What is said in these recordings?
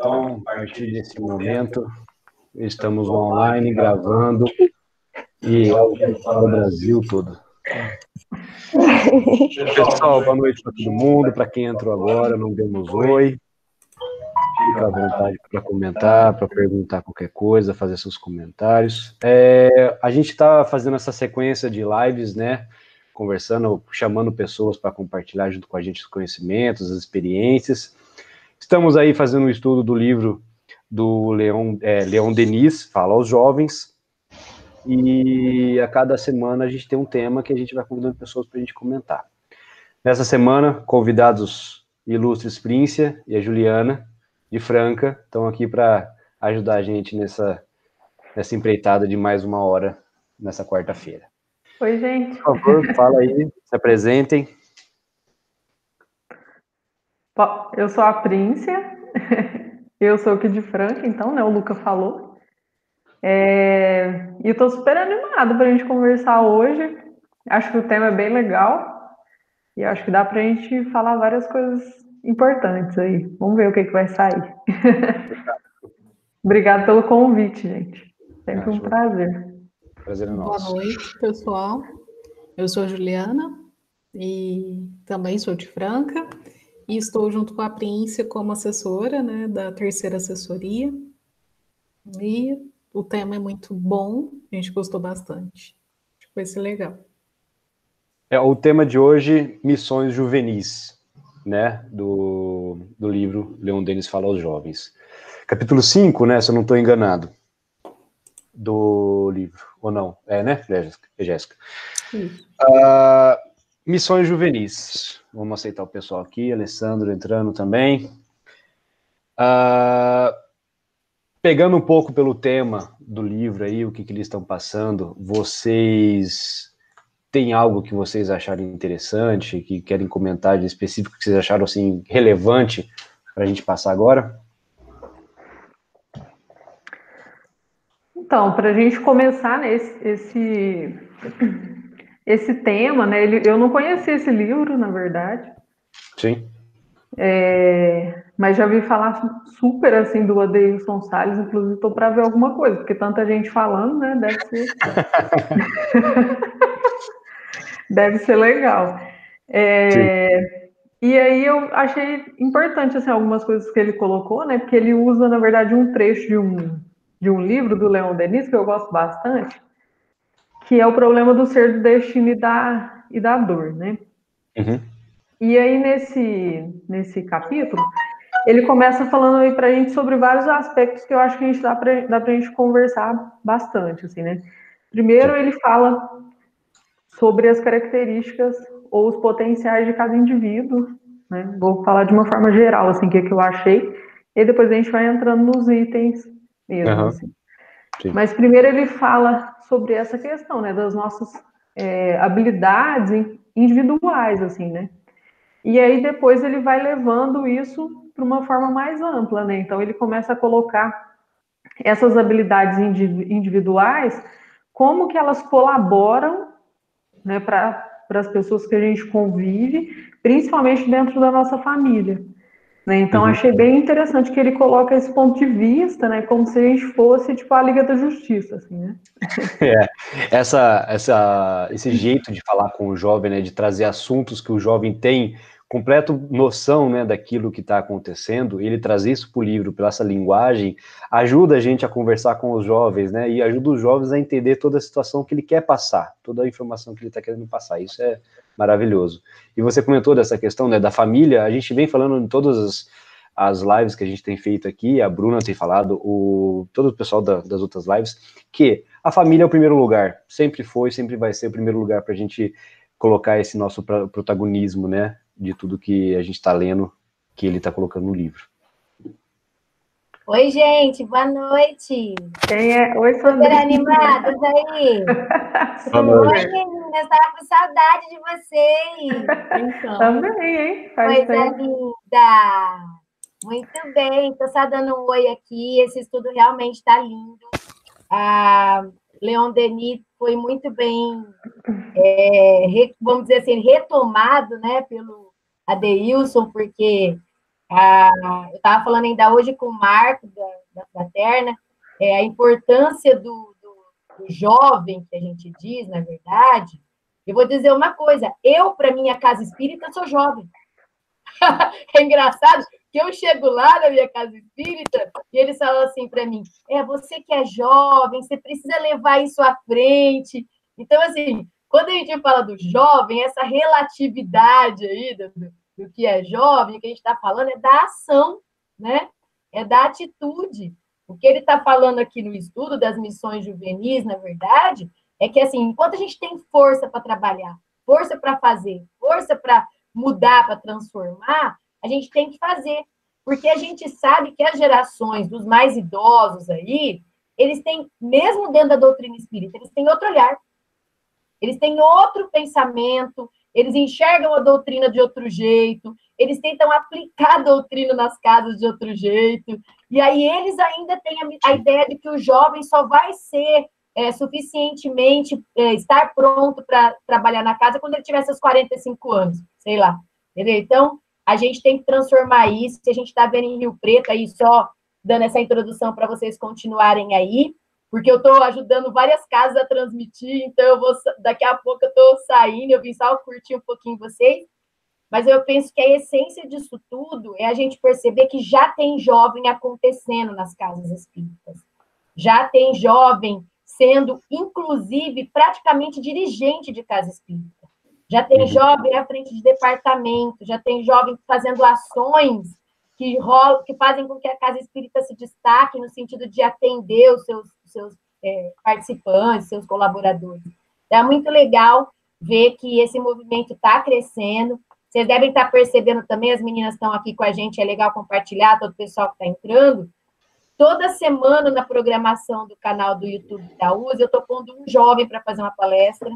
Então, a partir desse momento, estamos online, gravando, e para o Brasil todo. Pessoal, boa noite para todo mundo, para quem entrou agora, não demos oi. Fica à vontade para comentar, para perguntar qualquer coisa, fazer seus comentários. A gente está fazendo essa sequência de lives, né? Conversando, chamando pessoas para compartilhar junto com a gente os conhecimentos, as experiências. Estamos aí fazendo um estudo do livro do Leon Denis, Fala aos Jovens, e a cada semana a gente tem um tema que a gente vai convidando pessoas para a gente comentar. Nessa semana, convidados ilustres Príncia e a Juliana, de Franca, estão aqui para ajudar a gente nessa empreitada de mais uma hora nessa quarta-feira. Oi, gente. Por favor, fala aí, se apresentem. Eu sou a Príncia, eu sou aqui de Franca, então, né? O Luca falou. E eu tô super animada para a gente conversar hoje. Acho que o tema é bem legal e acho que dá para a gente falar várias coisas importantes aí. Vamos ver o que vai sair. Obrigada pelo convite, gente. Sempre um prazer. Prazer é nosso. Boa noite, pessoal. Eu sou a Juliana e também sou de Franca e estou junto com a Príncia como assessora, né, da terceira assessoria. E o tema é muito bom, a gente gostou bastante. Acho que vai ser legal. O tema de hoje, Missões Juvenis, né, do livro Leon Denis Fala aos Jovens. Capítulo 5, né, se eu não estou enganado, do livro, ou não? Né, Jéssica? Missões Juvenis. Vamos aceitar o pessoal aqui, Alessandro entrando também. Pegando um pouco pelo tema do livro aí, o que eles estão passando, vocês têm algo que vocês acharam interessante, que querem comentar de específico, que vocês acharam assim relevante para a gente passar agora? Então, para a gente começar, né, esse tema, né, eu não conhecia esse livro, na verdade. Sim. Mas já vi falar super assim do Adeilson Salles, inclusive estou para ver alguma coisa, porque tanta gente falando, né? Deve ser. Deve ser legal. E aí eu achei importante assim, algumas coisas que ele colocou, né? Porque ele usa, na verdade, um trecho de um livro do Leon Denis, que eu gosto bastante, que é o problema do ser, do destino e da dor, né? Uhum. E aí, nesse capítulo, ele começa falando aí pra gente sobre vários aspectos que eu acho que a gente dá pra gente conversar bastante, assim, né? Primeiro, ele fala sobre as características ou os potenciais de cada indivíduo, né? Vou falar de uma forma geral, assim, o que eu achei, e depois a gente vai entrando nos itens mesmo, assim. Sim. Mas primeiro ele fala sobre essa questão, né, das nossas habilidades individuais, assim, né? E aí depois ele vai levando isso para uma forma mais ampla, né? Então ele começa a colocar essas habilidades individuais, como que elas colaboram, né, para as pessoas que a gente convive, principalmente dentro da nossa família. Né? Então achei bem interessante que ele coloca esse ponto de vista, né, como se a gente fosse tipo a Liga da Justiça, assim, né? Esse jeito de falar com o jovem, né, de trazer assuntos que o jovem tem completa noção, né, daquilo que está acontecendo, ele trazer isso para o livro, pela essa linguagem, ajuda a gente a conversar com os jovens, né, e ajuda os jovens a entender toda a situação que ele quer passar, toda a informação que ele está querendo passar. Isso é maravilhoso. E você comentou dessa questão, né, da família. A gente vem falando em todas as lives que a gente tem feito aqui, a Bruna tem falado, todo o pessoal das outras lives, que a família é o primeiro lugar, sempre foi, sempre vai ser o primeiro lugar para a gente colocar esse nosso protagonismo, né, de tudo que a gente está lendo, que ele está colocando no livro. Oi, gente, boa noite. Quem é? Oi, Sandra. Super animados aí. Oi, meninas, estava com saudade de vocês. Então. Também, hein? Coisa linda. Muito bem, estou só dando um oi aqui, esse estudo realmente está lindo. Leon Denis foi muito bem, vamos dizer assim, retomado, né, pelo Adeilson, porque Eu estava falando ainda hoje com o Marco, da Fraterna, a importância do jovem, que a gente diz, na verdade. Eu vou dizer uma coisa, eu, para minha casa espírita, sou jovem. É engraçado que eu chego lá na minha casa espírita e eles falam assim para mim, você que é jovem, você precisa levar isso à frente. Então, assim, quando a gente fala do jovem, essa relatividade aí do que é jovem, o que a gente está falando é da ação, né? É da atitude. O que ele está falando aqui no estudo das missões juvenis, na verdade, é que, assim, enquanto a gente tem força para trabalhar, força para fazer, força para mudar, para transformar, a gente tem que fazer. Porque a gente sabe que as gerações dos mais idosos aí, eles têm, mesmo dentro da doutrina espírita, eles têm outro olhar. Eles têm outro pensamento, eles enxergam a doutrina de outro jeito, eles tentam aplicar a doutrina nas casas de outro jeito, e aí eles ainda têm a ideia de que o jovem só vai ser suficientemente estar pronto para trabalhar na casa quando ele tiver seus 45 anos, sei lá. Entendeu? Então, a gente tem que transformar isso, se a gente está vendo em Rio Preto, aí só dando essa introdução para vocês continuarem aí, porque eu estou ajudando várias casas a transmitir, então daqui a pouco eu estou saindo, eu vim só curtir um pouquinho vocês, mas eu penso que a essência disso tudo é a gente perceber que já tem jovem acontecendo nas casas espíritas, já tem jovem sendo, inclusive, praticamente dirigente de casa espírita, já tem jovem à frente de departamento, já tem jovem fazendo ações que fazem com que a casa espírita se destaque no sentido de atender os seus participantes, seus colaboradores. Então, é muito legal ver que esse movimento está crescendo. Vocês devem estar percebendo também, as meninas estão aqui com a gente, é legal compartilhar, todo o pessoal que está entrando. Toda semana na programação do canal do YouTube da USE, eu estou pondo um jovem para fazer uma palestra.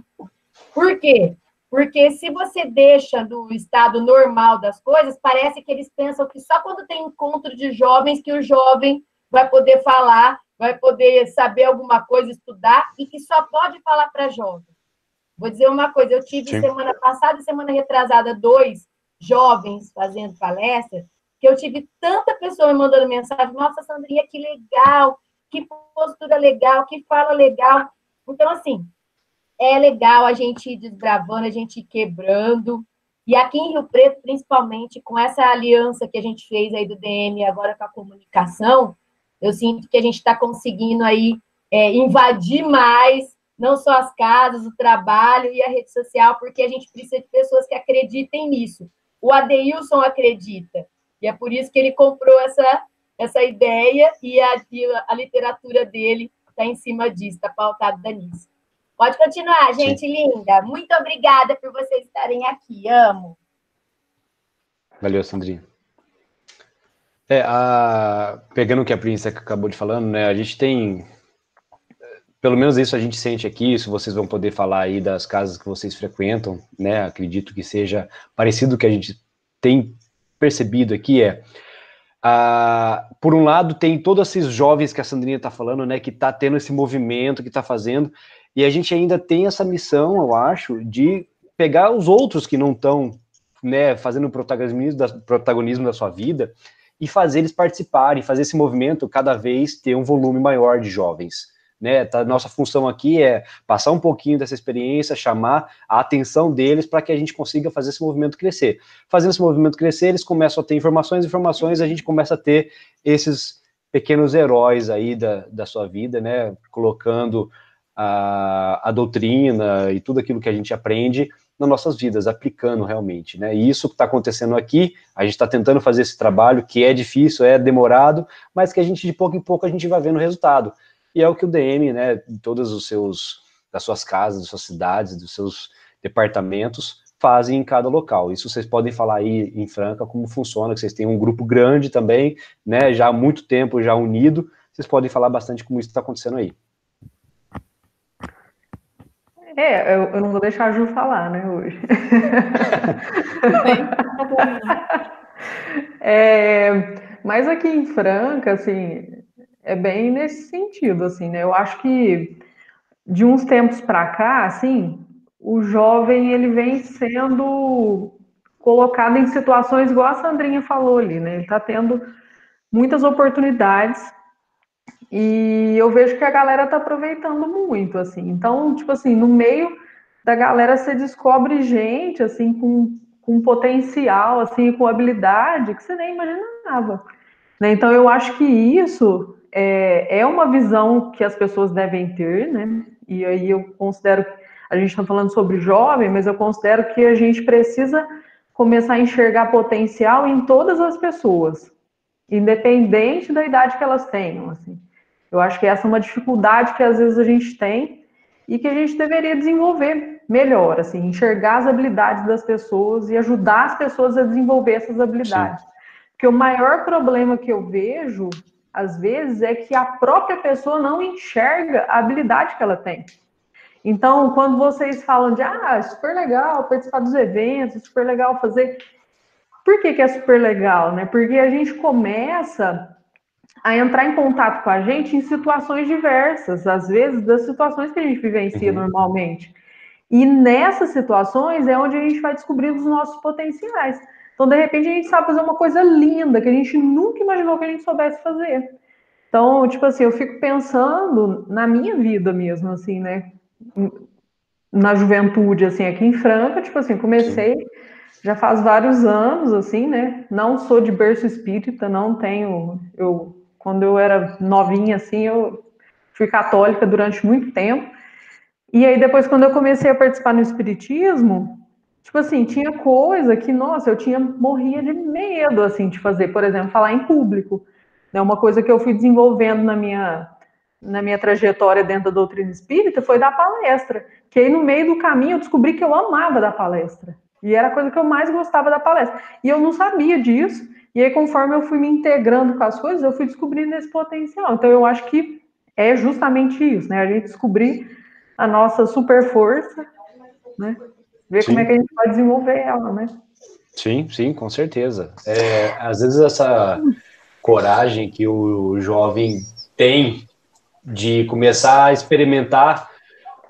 Por quê? Porque se você deixa do estado normal das coisas, parece que eles pensam que só quando tem encontro de jovens que o jovem vai poder falar, vai poder saber alguma coisa, estudar, e que só pode falar para jovem. Vou dizer uma coisa, eu tive semana passada e semana retrasada 2 jovens fazendo palestra, que eu tive tanta pessoa me mandando mensagem, nossa, Sandrinha, que legal, que postura legal, que fala legal. Então, assim, é legal a gente ir desbravando, a gente ir quebrando. E aqui em Rio Preto, principalmente, com essa aliança que a gente fez aí do DM agora com a comunicação, eu sinto que a gente está conseguindo aí invadir mais, não só as casas, o trabalho e a rede social, porque a gente precisa de pessoas que acreditem nisso. O Adeilson acredita, e é por isso que ele comprou essa ideia e a literatura dele está em cima disso, está pautada nisso. Pode continuar, gente linda. Muito obrigada por vocês estarem aqui. Amo. Valeu, Sandrinha. Pegando o que a Princesa acabou de falando, né, a gente tem, pelo menos isso a gente sente aqui, isso vocês vão poder falar aí das casas que vocês frequentam, né, acredito que seja parecido com o que a gente tem percebido aqui, por um lado tem todos esses jovens que a Sandrinha está falando, né, que está tendo esse movimento, que está fazendo, e a gente ainda tem essa missão, eu acho, de pegar os outros que não estão, né, fazendo o protagonismo da sua vida e fazer eles participarem, fazer esse movimento cada vez ter um volume maior de jovens. Né? Nossa função aqui é passar um pouquinho dessa experiência, chamar a atenção deles para que a gente consiga fazer esse movimento crescer. Fazendo esse movimento crescer, eles começam a ter informações, a gente começa a ter esses pequenos heróis aí da sua vida, né? Colocando a doutrina e tudo aquilo que a gente aprende nas nossas vidas, aplicando realmente, né? E isso que está acontecendo aqui, a gente está tentando fazer esse trabalho, que é difícil, é demorado, mas que a gente, de pouco em pouco, a gente vai vendo o resultado. E é o que o DM, né, todas das suas casas, das suas cidades, dos seus departamentos, fazem em cada local. Isso vocês podem falar aí em Franca, como funciona, que vocês têm um grupo grande também, né, já há muito tempo, já unido, vocês podem falar bastante como isso está acontecendo aí. Eu não vou deixar a Ju falar, né, hoje. Mas aqui em Franca, assim, é bem nesse sentido, assim, né? Eu acho que de uns tempos para cá, assim, o jovem ele vem sendo colocado em situações igual a Sandrinha falou ali, né? Ele está tendo muitas oportunidades e eu vejo que a galera está aproveitando muito, assim. Então, tipo assim, no meio da galera você descobre gente, assim, com potencial, assim, com habilidade que você nem imaginava, né? Então, eu acho que isso é uma visão que as pessoas devem ter, né? E aí eu considero, a gente está falando sobre jovem, mas eu considero que a gente precisa começar a enxergar potencial em todas as pessoas, independente da idade que elas tenham, assim. Eu acho que essa é uma dificuldade que às vezes a gente tem e que a gente deveria desenvolver melhor, assim, enxergar as habilidades das pessoas e ajudar as pessoas a desenvolver essas habilidades. Sim. Porque o maior problema que eu vejo, às vezes, é que a própria pessoa não enxerga a habilidade que ela tem. Então, quando vocês falam de, super legal participar dos eventos, super legal fazer... Por que é super legal, né? Porque a gente começa a entrar em contato com a gente em situações diversas, às vezes das situações que a gente vivencia normalmente. E nessas situações é onde a gente vai descobrindo os nossos potenciais. Então, de repente, a gente sabe fazer uma coisa linda que a gente nunca imaginou que a gente soubesse fazer. Então, tipo assim, eu fico pensando na minha vida mesmo, assim, né? Na juventude, assim, aqui em Franca, tipo assim, comecei... Sim. Já faz vários anos, assim, né? Não sou de berço espírita, não tenho... Quando eu era novinha, assim, eu fui católica durante muito tempo. E aí, depois, quando eu comecei a participar no espiritismo, tipo assim, tinha coisa que, nossa, morria de medo, assim, de fazer. Por exemplo, falar em público. É uma coisa que eu fui desenvolvendo na minha trajetória dentro da doutrina espírita foi dar palestra. Que aí, no meio do caminho, eu descobri que eu amava dar palestra. E era a coisa que eu mais gostava da palestra. E eu não sabia disso. E aí, conforme eu fui me integrando com as coisas, eu fui descobrindo esse potencial. Então, eu acho que é justamente isso, né? A gente descobrir a nossa super força, né? Ver Sim. Como é que a gente pode desenvolver ela, né? Sim, sim, com certeza. Às vezes essa coragem que o jovem tem de começar a experimentar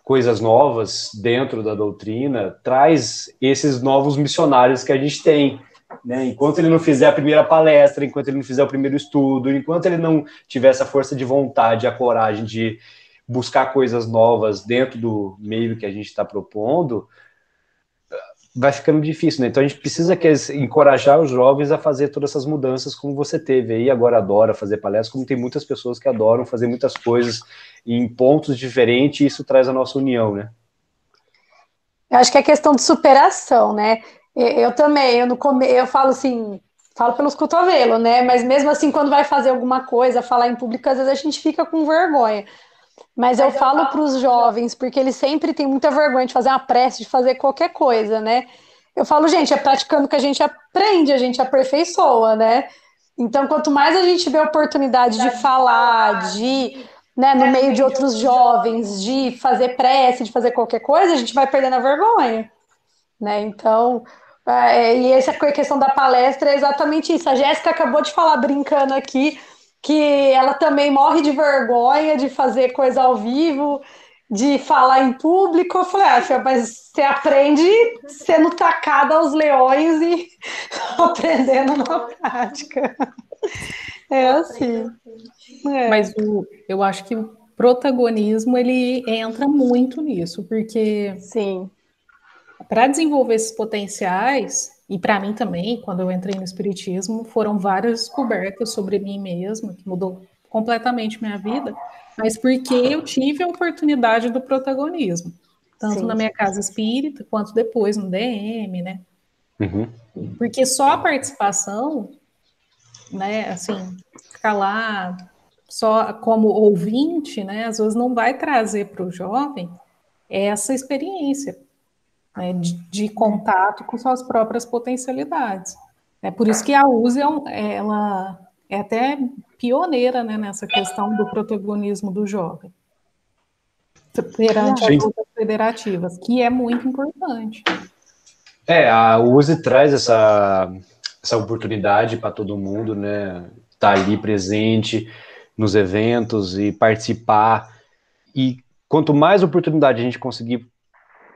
coisas novas dentro da doutrina, traz esses novos missionários que a gente tem, né? Enquanto ele não fizer a primeira palestra, enquanto ele não fizer o primeiro estudo, enquanto ele não tiver essa força de vontade, a coragem de buscar coisas novas dentro do meio que a gente está propondo, vai ficando difícil, né? Então a gente precisa encorajar os jovens a fazer todas essas mudanças, como você teve aí, agora adora fazer palestras, como tem muitas pessoas que adoram fazer muitas coisas em pontos diferentes, e isso traz a nossa união, né? Eu acho que é questão de superação, né? Eu também, eu falo assim, falo pelos cotovelos, né? Mas mesmo assim, quando vai fazer alguma coisa, falar em público, às vezes a gente fica com vergonha. Mas eu falo para os jovens, porque eles sempre têm muita vergonha de fazer uma prece, de fazer qualquer coisa, né? Eu falo, gente, é praticando que a gente aprende, a gente aperfeiçoa, né? Então, quanto mais a gente vê a oportunidade de falar, né, no meio de outros jovens, de fazer prece, de fazer qualquer coisa, a gente vai perdendo a vergonha, né? Então, e essa questão da palestra é exatamente isso. A Jéssica acabou de falar, brincando aqui, que ela também morre de vergonha de fazer coisa ao vivo, de falar em público. Eu falei, mas você aprende sendo tacada aos leões e aprendendo na prática. É assim. Mas eu acho que o protagonismo, ele entra muito nisso, porque Sim. Para desenvolver esses potenciais, e para mim também, quando eu entrei no espiritismo, foram várias descobertas sobre mim mesma, que mudou completamente minha vida, mas porque eu tive a oportunidade do protagonismo, tanto Sim. na minha casa espírita, quanto depois no DM, né? Uhum. Porque só a participação, né, assim, ficar lá só como ouvinte, né, às vezes não vai trazer para o jovem essa experiência, né, de contato com suas próprias potencialidades. É por isso que a USE ela é até pioneira, né, nessa questão do protagonismo do jovem perante as outras federativas, que é muito importante. A USE traz essa oportunidade para todo mundo, né? Estar ali presente nos eventos e participar. E quanto mais oportunidade a gente conseguir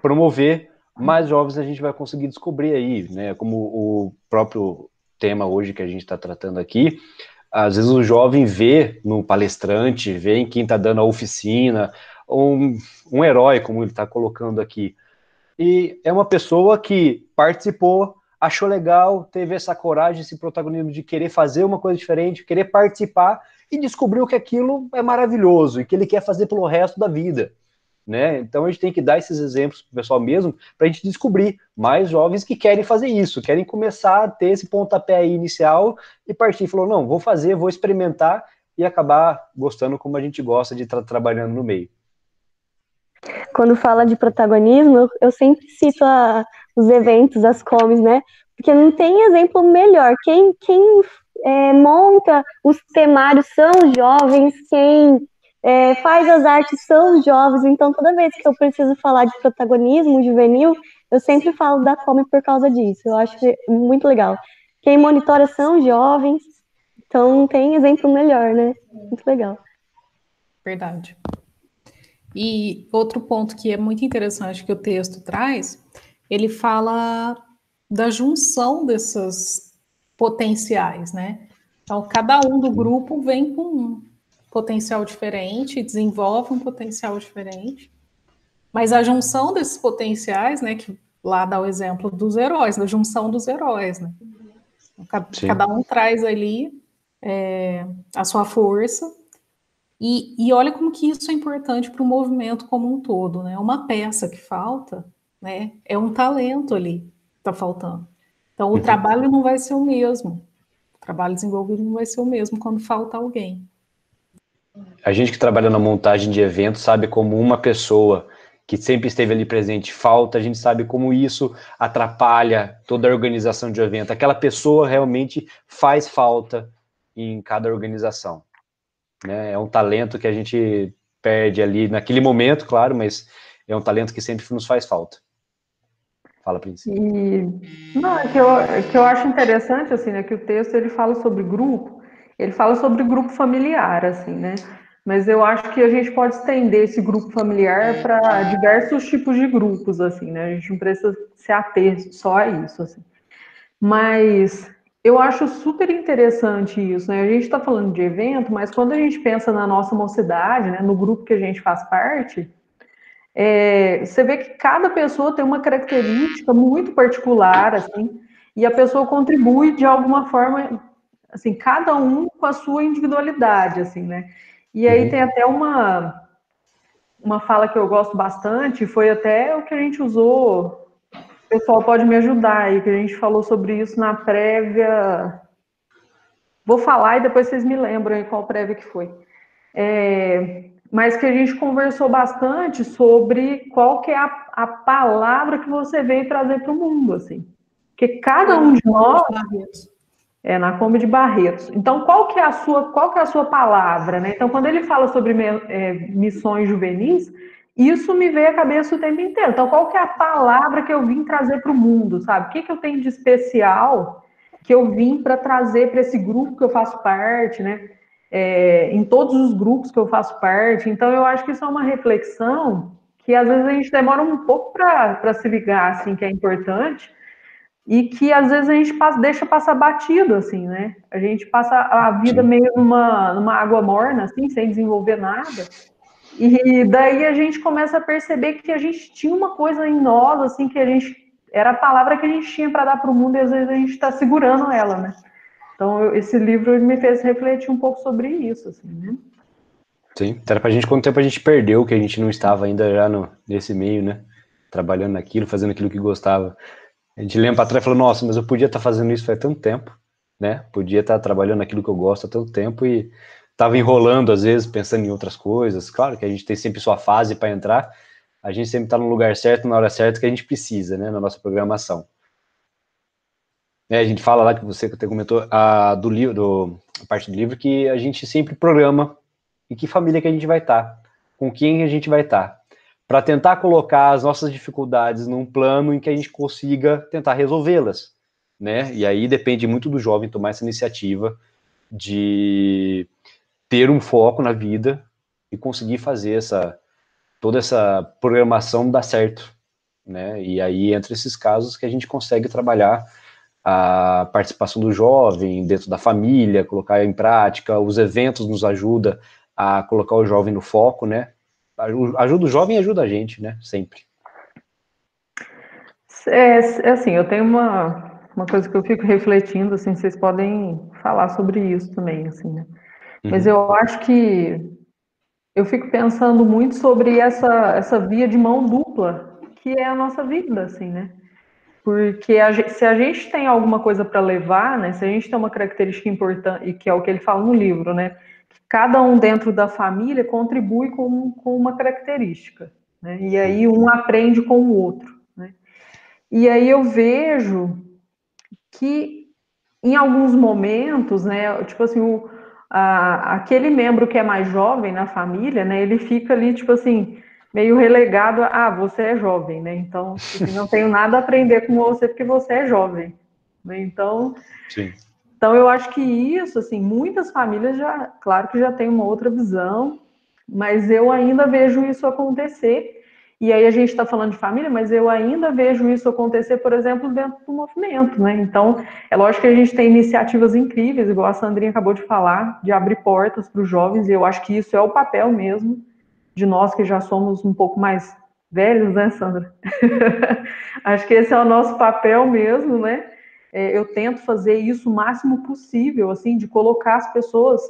promover, mais jovens a gente vai conseguir descobrir aí, né? Como o próprio tema hoje que a gente está tratando aqui, às vezes o jovem vê no palestrante, vê em quem está dando a oficina, um herói, como ele está colocando aqui. E é uma pessoa que participou, achou legal, teve essa coragem, esse protagonismo de querer fazer uma coisa diferente, querer participar e descobriu que aquilo é maravilhoso e que ele quer fazer pelo resto da vida, né? Então a gente tem que dar esses exemplos para o pessoal mesmo, para a gente descobrir mais jovens que querem fazer isso, querem começar a ter esse pontapé aí inicial e partir. Falou, não, vou fazer, vou experimentar e acabar gostando como a gente gosta de estar trabalhando no meio. Quando fala de protagonismo, eu sempre cito os eventos, as comes, né? Porque não tem exemplo melhor. Quem monta os temários são os jovens, quem faz as artes são os jovens. Então, toda vez que eu preciso falar de protagonismo juvenil, eu sempre falo da Come por causa disso. Eu acho muito legal. Quem monitora são os jovens, então não tem exemplo melhor, né? Muito legal. Verdade. E outro ponto que é muito interessante que o texto traz, ele fala da junção desses potenciais, né? Então, cada um do grupo vem com um potencial diferente, desenvolve um potencial diferente, mas a junção desses potenciais, né, que lá dá o exemplo dos heróis, da junção dos heróis, né? Cada um traz ali a sua força. E olha como que isso é importante para o movimento como um todo, né? Uma peça que falta, né? É um talento ali que está faltando. Então, o trabalho não vai ser o mesmo. O trabalho desenvolvido não vai ser o mesmo quando falta alguém. A gente que trabalha na montagem de eventos sabe como uma pessoa que sempre esteve ali presente falta, a gente sabe como isso atrapalha toda a organização de evento. Aquela pessoa realmente faz falta em cada organização. Né? É um talento que a gente perde ali naquele momento, claro, mas é um talento que sempre nos faz falta. Fala, Princesa. Não, que eu acho interessante, assim, né, que o texto ele fala sobre grupo, ele fala sobre grupo familiar, assim, né, mas eu acho que a gente pode estender esse grupo familiar para diversos tipos de grupos, assim, né, a gente não precisa se ater só a isso, assim. Mas eu acho super interessante isso, né? A gente está falando de evento, mas quando a gente pensa na nossa mocidade, né, no grupo que a gente faz parte, você vê que cada pessoa tem uma característica muito particular, assim, e a pessoa contribui de alguma forma, assim, cada um com a sua individualidade, assim, né? E aí tem até uma fala que eu gosto bastante, foi até o que a gente usou. O pessoal pode me ajudar aí, que a gente falou sobre isso na prévia. Vou falar e depois vocês me lembram aí qual prévia que foi. Mas que a gente conversou bastante sobre qual que é a palavra que você veio trazer para o mundo, assim. Porque cada um de nós na Kombi de Barretos. Então, qual que é a sua palavra, né? Então, quando ele fala sobre missões juvenis, isso me veio à cabeça o tempo inteiro. Então, qual que é a palavra que eu vim trazer para o mundo, sabe? O que eu tenho de especial que eu vim para trazer para esse grupo que eu faço parte, né? Em todos os grupos que eu faço parte. Então, eu acho que isso é uma reflexão que, às vezes, a gente demora um pouco para se ligar, assim, que é importante, e que às vezes a gente deixa passar batido, assim, né? A gente passa a vida meio numa água morna, assim, sem desenvolver nada. E daí a gente começa a perceber que a gente tinha uma coisa em nós, assim, que era a palavra que a gente tinha para dar para o mundo e às vezes a gente está segurando ela, né? Então esse livro me fez refletir um pouco sobre isso, assim, né? Sim, era pra gente quanto tempo a gente perdeu, que a gente não estava ainda já nesse meio, né? Trabalhando naquilo, fazendo aquilo que gostava. A gente lembra para trás e fala, nossa, mas eu podia estar fazendo isso faz tanto tempo, né? Podia estar trabalhando naquilo que eu gosto há tanto tempo e estava enrolando, às vezes, pensando em outras coisas. Claro que a gente tem sempre sua fase para entrar, a gente sempre está no lugar certo, na hora certa que a gente precisa, né? Na nossa programação. A gente fala lá, que você até comentou, a parte do livro, que a gente sempre programa em que família que a gente vai estar, com quem a gente vai estar, para tentar colocar as nossas dificuldades num plano em que a gente consiga tentar resolvê-las, né? E aí depende muito do jovem tomar essa iniciativa de ter um foco na vida e conseguir fazer toda essa programação dar certo, né? E aí, entre esses casos, que a gente consegue trabalhar a participação do jovem dentro da família, colocar em prática, os eventos nos ajudam a colocar o jovem no foco, né? Ajuda o jovem e ajuda a gente, né? Sempre. Assim, eu tenho uma coisa que eu fico refletindo, assim, vocês podem falar sobre isso também, assim, né? Mas eu acho que eu fico pensando muito sobre essa via de mão dupla, que é a nossa vida, assim, né? Porque se a gente tem alguma coisa para levar, né? Se a gente tem uma característica importante, e que é o que ele fala no livro, né? Que cada um dentro da família contribui com uma característica, né? E aí um aprende com o outro, né? E aí eu vejo que em alguns momentos, né, tipo assim, aquele membro que é mais jovem na família, né, ele fica ali, tipo assim, meio relegado a, você é jovem, né, então, tipo assim, não tenho nada a aprender com você porque você é jovem, né, então, Sim. Então eu acho que isso, assim, muitas famílias já, claro que já tem uma outra visão, mas eu ainda vejo isso acontecer. E aí a gente está falando de família, mas eu ainda vejo isso acontecer, por exemplo, dentro do movimento, né? Então, é lógico que a gente tem iniciativas incríveis, igual a Sandrinha acabou de falar, de abrir portas para os jovens, e eu acho que isso é o papel mesmo de nós que já somos um pouco mais velhos, né, Sandra? Acho que esse é o nosso papel mesmo, né? Eu tento fazer isso o máximo possível, assim, de colocar as pessoas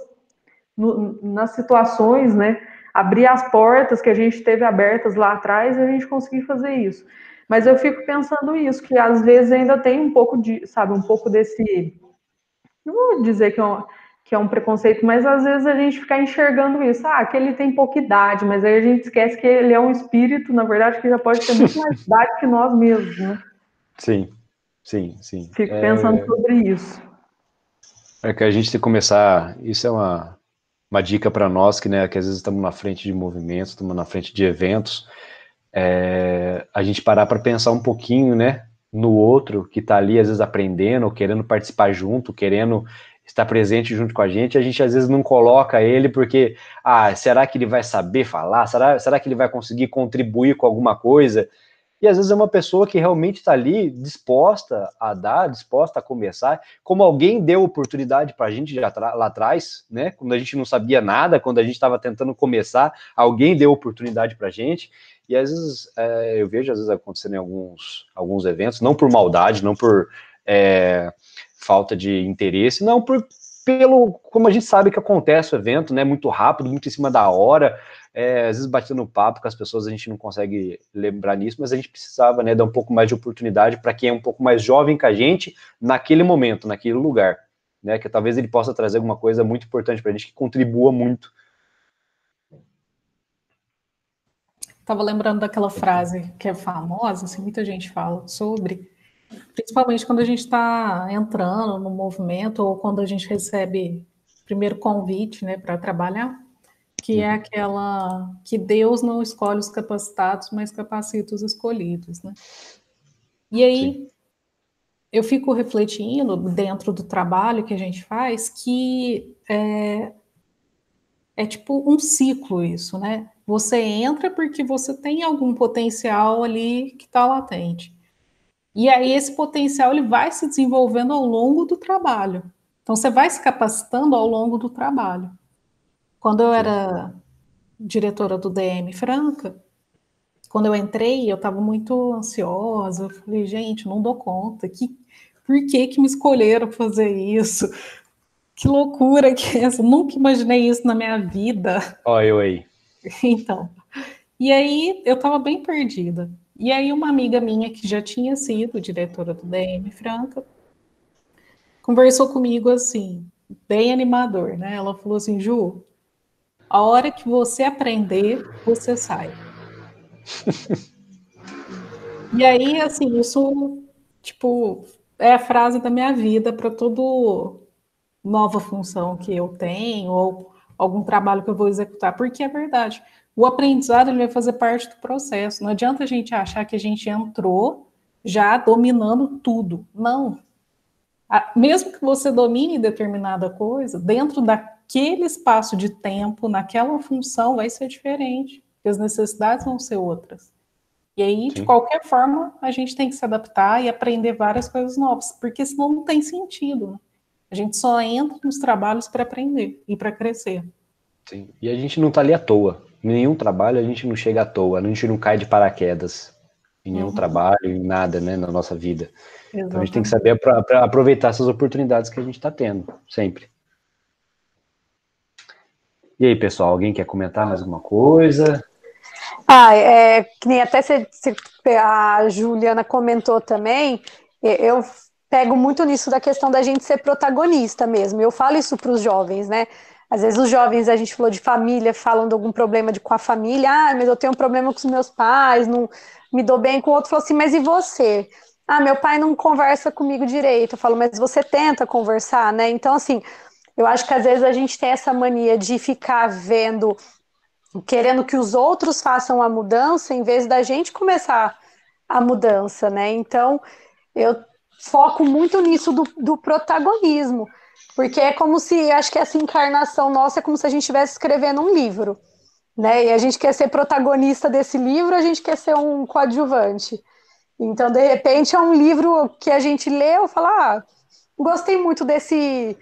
nas situações, né? Abrir as portas que a gente teve abertas lá atrás e a gente conseguir fazer isso. Mas eu fico pensando isso, que às vezes ainda tem um pouco de, sabe, um pouco desse, não vou dizer que é um preconceito, mas às vezes a gente fica enxergando isso, que ele tem pouca idade, mas aí a gente esquece que ele é um espírito, na verdade, que já pode ter muito mais idade que nós mesmos, né? Sim, sim, sim. Fico pensando sobre isso. É que a gente tem que começar, isso é uma dica para nós que, né, que às vezes estamos na frente de movimentos, estamos na frente de eventos, a gente parar para pensar um pouquinho, né, no outro que está ali às vezes aprendendo, querendo participar junto, querendo estar presente junto com a gente às vezes não coloca ele porque, será que ele vai saber falar? Será que ele vai conseguir contribuir com alguma coisa? E às vezes é uma pessoa que realmente está ali disposta a dar, disposta a começar, como alguém deu oportunidade para a gente lá atrás, né? Quando a gente não sabia nada, quando a gente estava tentando começar, alguém deu oportunidade para a gente. E às vezes eu vejo às vezes acontecendo em alguns eventos, não por maldade, não por falta de interesse, não como a gente sabe que acontece o evento, né? Muito rápido, muito em cima da hora. Às vezes batendo papo com as pessoas a gente não consegue lembrar nisso, mas a gente precisava, né, dar um pouco mais de oportunidade para quem é um pouco mais jovem que a gente naquele momento, naquele lugar, né, que talvez ele possa trazer alguma coisa muito importante para a gente, que contribua muito. Estava lembrando daquela frase que é famosa, assim, muita gente fala sobre, principalmente quando a gente está entrando no movimento ou quando a gente recebe o primeiro convite, né, para trabalhar, que é aquela que Deus não escolhe os capacitados, mas capacita os escolhidos, né? E aí, sim, eu fico refletindo dentro do trabalho que a gente faz que é tipo um ciclo isso, né? Você entra porque você tem algum potencial ali que está latente. E aí esse potencial ele vai se desenvolvendo ao longo do trabalho. Então você vai se capacitando ao longo do trabalho. Quando eu era diretora do DM Franca, quando eu entrei, eu estava muito ansiosa. Eu falei, gente, não dou conta. Por que me escolheram fazer isso? Que loucura que é essa? Nunca imaginei isso na minha vida. Ó, eu aí. Então, e aí eu estava bem perdida. E aí uma amiga minha que já tinha sido diretora do DM Franca conversou comigo assim, bem animador, né? Ela falou assim, Ju, a hora que você aprender, você sai. E aí, assim, isso, tipo, é a frase da minha vida para toda nova função que eu tenho ou algum trabalho que eu vou executar, porque é verdade. O aprendizado ele vai fazer parte do processo. Não adianta a gente achar que a gente entrou já dominando tudo. Não. Mesmo que você domine determinada coisa, dentro daquele espaço de tempo, naquela função, vai ser diferente, porque as necessidades vão ser outras. E aí, de qualquer forma, a gente tem que se adaptar e aprender várias coisas novas, porque senão não tem sentido, né? A gente só entra nos trabalhos para aprender e para crescer. Sim. E a gente não está ali à toa. Em nenhum trabalho a gente não chega à toa, a gente não cai de paraquedas em nenhum trabalho, em nada, né, na nossa vida. Exatamente. Então a gente tem que saber aproveitar essas oportunidades que a gente está tendo, sempre. E aí, pessoal, alguém quer comentar mais alguma coisa? Que nem até a Juliana comentou também, eu pego muito nisso da questão da gente ser protagonista mesmo. Eu falo isso para os jovens, né? Às vezes os jovens, a gente falou de família, falam de algum problema com a família, mas eu tenho um problema com os meus pais, não me dou bem com o outro, falou assim, mas e você? Meu pai não conversa comigo direito. Eu falo, mas você tenta conversar, né? Então, assim, eu acho que às vezes a gente tem essa mania de ficar vendo, querendo que os outros façam a mudança, em vez da gente começar a mudança, né? Então, eu foco muito nisso do protagonismo, porque é como se, acho que essa encarnação nossa é como se a gente estivesse escrevendo um livro, né? E a gente quer ser protagonista desse livro, a gente quer ser um coadjuvante. Então, de repente, é um livro que a gente lê e fala, gostei muito desse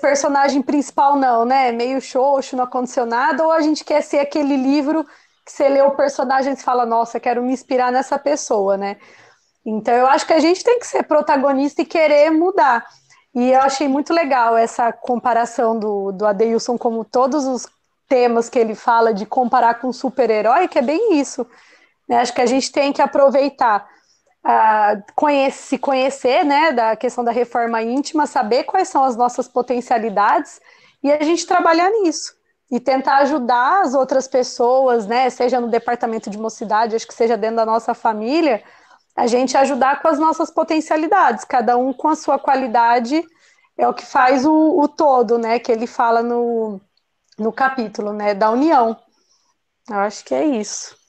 personagem principal, não, né? Meio xoxo, não aconteceu nada, ou a gente quer ser aquele livro que você lê o personagem e fala, nossa, quero me inspirar nessa pessoa, né? Então, eu acho que a gente tem que ser protagonista e querer mudar. E eu achei muito legal essa comparação do Adeilson, como todos os temas que ele fala de comparar com super-herói, que é bem isso, né? Acho que a gente tem que aproveitar, se conhecer, né, da questão da reforma íntima, saber quais são as nossas potencialidades e a gente trabalhar nisso. E tentar ajudar as outras pessoas, né, seja no departamento de mocidade, acho que seja dentro da nossa família, a gente ajudar com as nossas potencialidades, cada um com a sua qualidade, é o que faz o todo, né, que ele fala no capítulo, né, da união. Eu acho que é isso.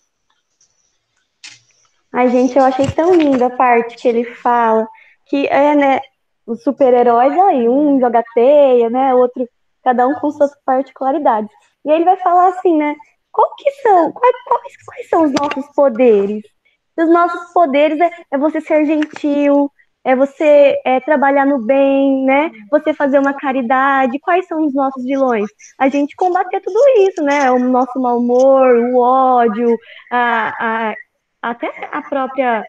Ai, gente, eu achei tão linda a parte que ele fala que né, os super-heróis aí, um joga teia, né, outro, cada um com suas particularidades. E aí ele vai falar assim, né, quais são os nossos poderes? E os nossos poderes é você ser gentil, é você trabalhar no bem, né, você fazer uma caridade. Quais são os nossos vilões? A gente combater tudo isso, né, o nosso mau humor, o ódio, até a própria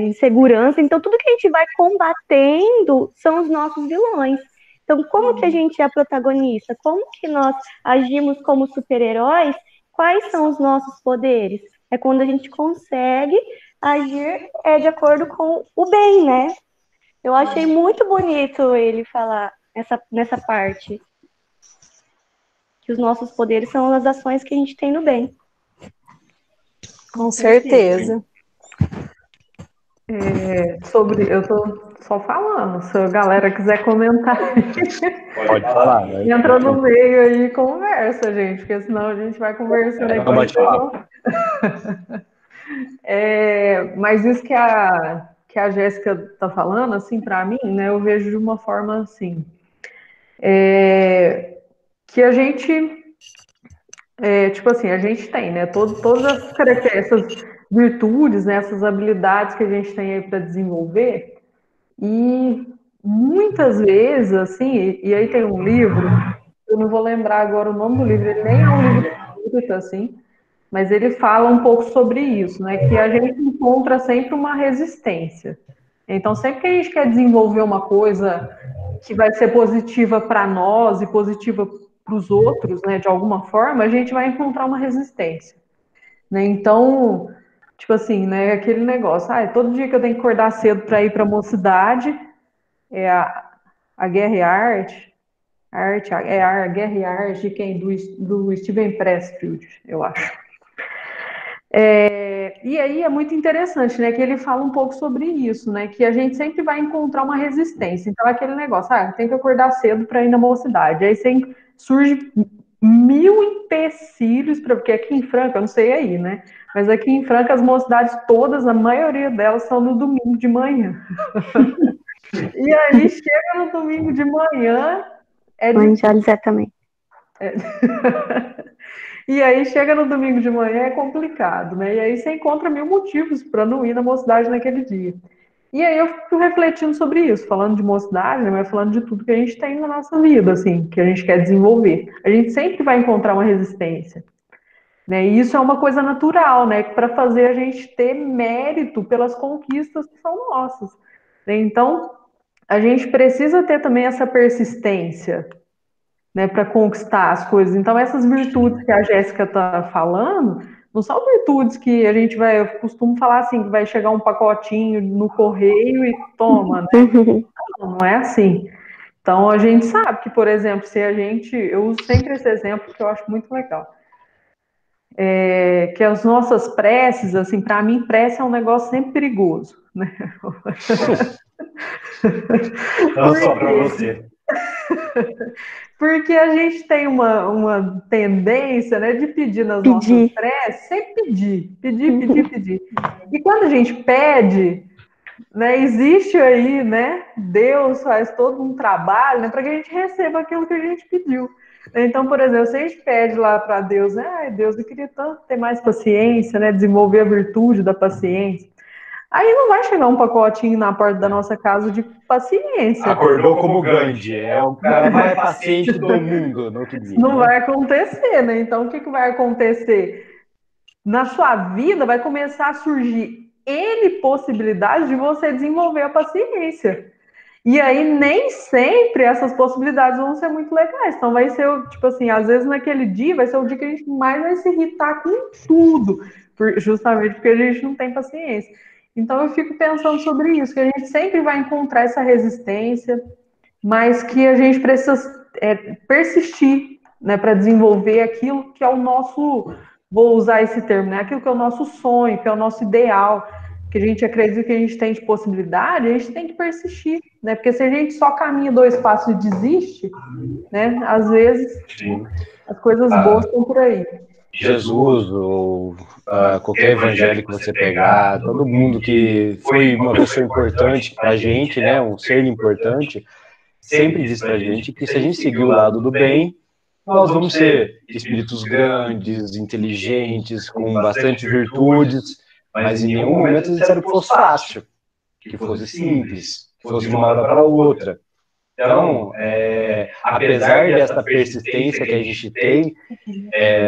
insegurança. Então, tudo que a gente vai combatendo são os nossos vilões. Então, como que a gente é protagonista? Como que nós agimos como super-heróis? Quais são os nossos poderes? É quando a gente consegue agir de acordo com o bem, né? Eu achei muito bonito ele falar nessa parte. Que os nossos poderes são as ações que a gente tem no bem. Com certeza. Eu tô só falando, se a galera quiser comentar, Pode falar. Né? entra no meio aí e conversa, gente, porque senão a gente vai conversando aqui. Mas isso que a Jéssica tá falando, assim, para mim, né, eu vejo de uma forma assim, que a gente tipo assim, a gente tem, né? Todas as características, essas virtudes, né? Essas habilidades que a gente tem aí para desenvolver. E muitas vezes, assim, e aí tem um livro, eu não vou lembrar agora o nome do livro, ele nem é um livro espírita, assim, mas ele fala um pouco sobre isso, né? Que a gente encontra sempre uma resistência. Então, sempre que a gente quer desenvolver uma coisa que vai ser positiva para nós e positiva para os outros, né, de alguma forma, a gente vai encontrar uma resistência, né? Então, tipo assim, né, aquele negócio, todo dia que eu tenho que acordar cedo para ir para a mocidade, a guerra e a arte, a guerra e a arte de quem? Do Steven Pressfield, eu acho. E aí é muito interessante, né, que ele fala um pouco sobre isso, né, que a gente sempre vai encontrar uma resistência. Então, aquele negócio, tem que acordar cedo para ir na mocidade. Aí surge mil empecilhos, porque aqui em Franca, eu não sei aí, né, mas aqui em Franca as mocidades todas, a maioria delas são no domingo de manhã. E aí chega no domingo de manhã... Mãe de Alisé também. E aí chega no domingo de manhã, é complicado, né? E aí você encontra 1000 motivos para não ir na mocidade naquele dia. E aí eu fico refletindo sobre isso, falando de mocidade, né, mas falando de tudo que a gente tem na nossa vida, assim, que a gente quer desenvolver. A gente sempre vai encontrar uma resistência, né? E isso é uma coisa natural, né? Para fazer a gente ter mérito pelas conquistas que são nossas, né? Então, a gente precisa ter também essa persistência, né, para conquistar as coisas. Então, essas virtudes que a Jéssica está falando, não são virtudes que a gente vai, eu costumo falar assim, que vai chegar um pacotinho no correio e toma, né? Não é assim. Então, a gente sabe que, por exemplo, se a gente, eu uso sempre esse exemplo que eu acho muito legal, que as nossas preces, assim, para mim, prece é um negócio sempre perigoso, né? Não só para você. Porque a gente tem uma tendência, né, de pedir nas nossas preces, sempre pedir. E quando a gente pede, né, existe aí, né, Deus faz todo um trabalho, né, para que a gente receba aquilo que a gente pediu. Então, por exemplo, se a gente pede lá para Deus, né, ai, Deus, eu queria tanto ter mais paciência, né, desenvolver a virtude da paciência. Aí não vai chegar um pacotinho na porta da nossa casa de paciência. Acordou como Gandhi, é o cara mais paciente do mundo no outro dia. Não vai acontecer, né? Então, o que vai acontecer? Na sua vida vai começar a surgir N possibilidades de você desenvolver a paciência. E aí, nem sempre essas possibilidades vão ser muito legais. Então, vai ser, tipo assim, às vezes naquele dia vai ser o dia que a gente mais vai se irritar com tudo, justamente porque a gente não tem paciência. Então, eu fico pensando sobre isso, que a gente sempre vai encontrar essa resistência, mas que a gente precisa persistir, né, para desenvolver aquilo que é o nosso, vou usar esse termo, né, aquilo que é o nosso sonho, que é o nosso ideal, que a gente acredita que a gente tem de possibilidade, a gente tem que persistir, né, porque se a gente só caminha 2 passos e desiste, né, às vezes as coisas boas estão por aí. Jesus, ou qualquer evangelho que você pegar, todo mundo que foi uma pessoa importante pra gente, né, um ser importante, sempre diz pra gente que se a gente seguir o lado do bem, nós vamos ser espíritos grandes, inteligentes, com bastante virtudes, mas em nenhum momento eles disseram que fosse fácil, que fosse simples, que fosse de uma hora para outra. Então, apesar dessa persistência que a gente tem,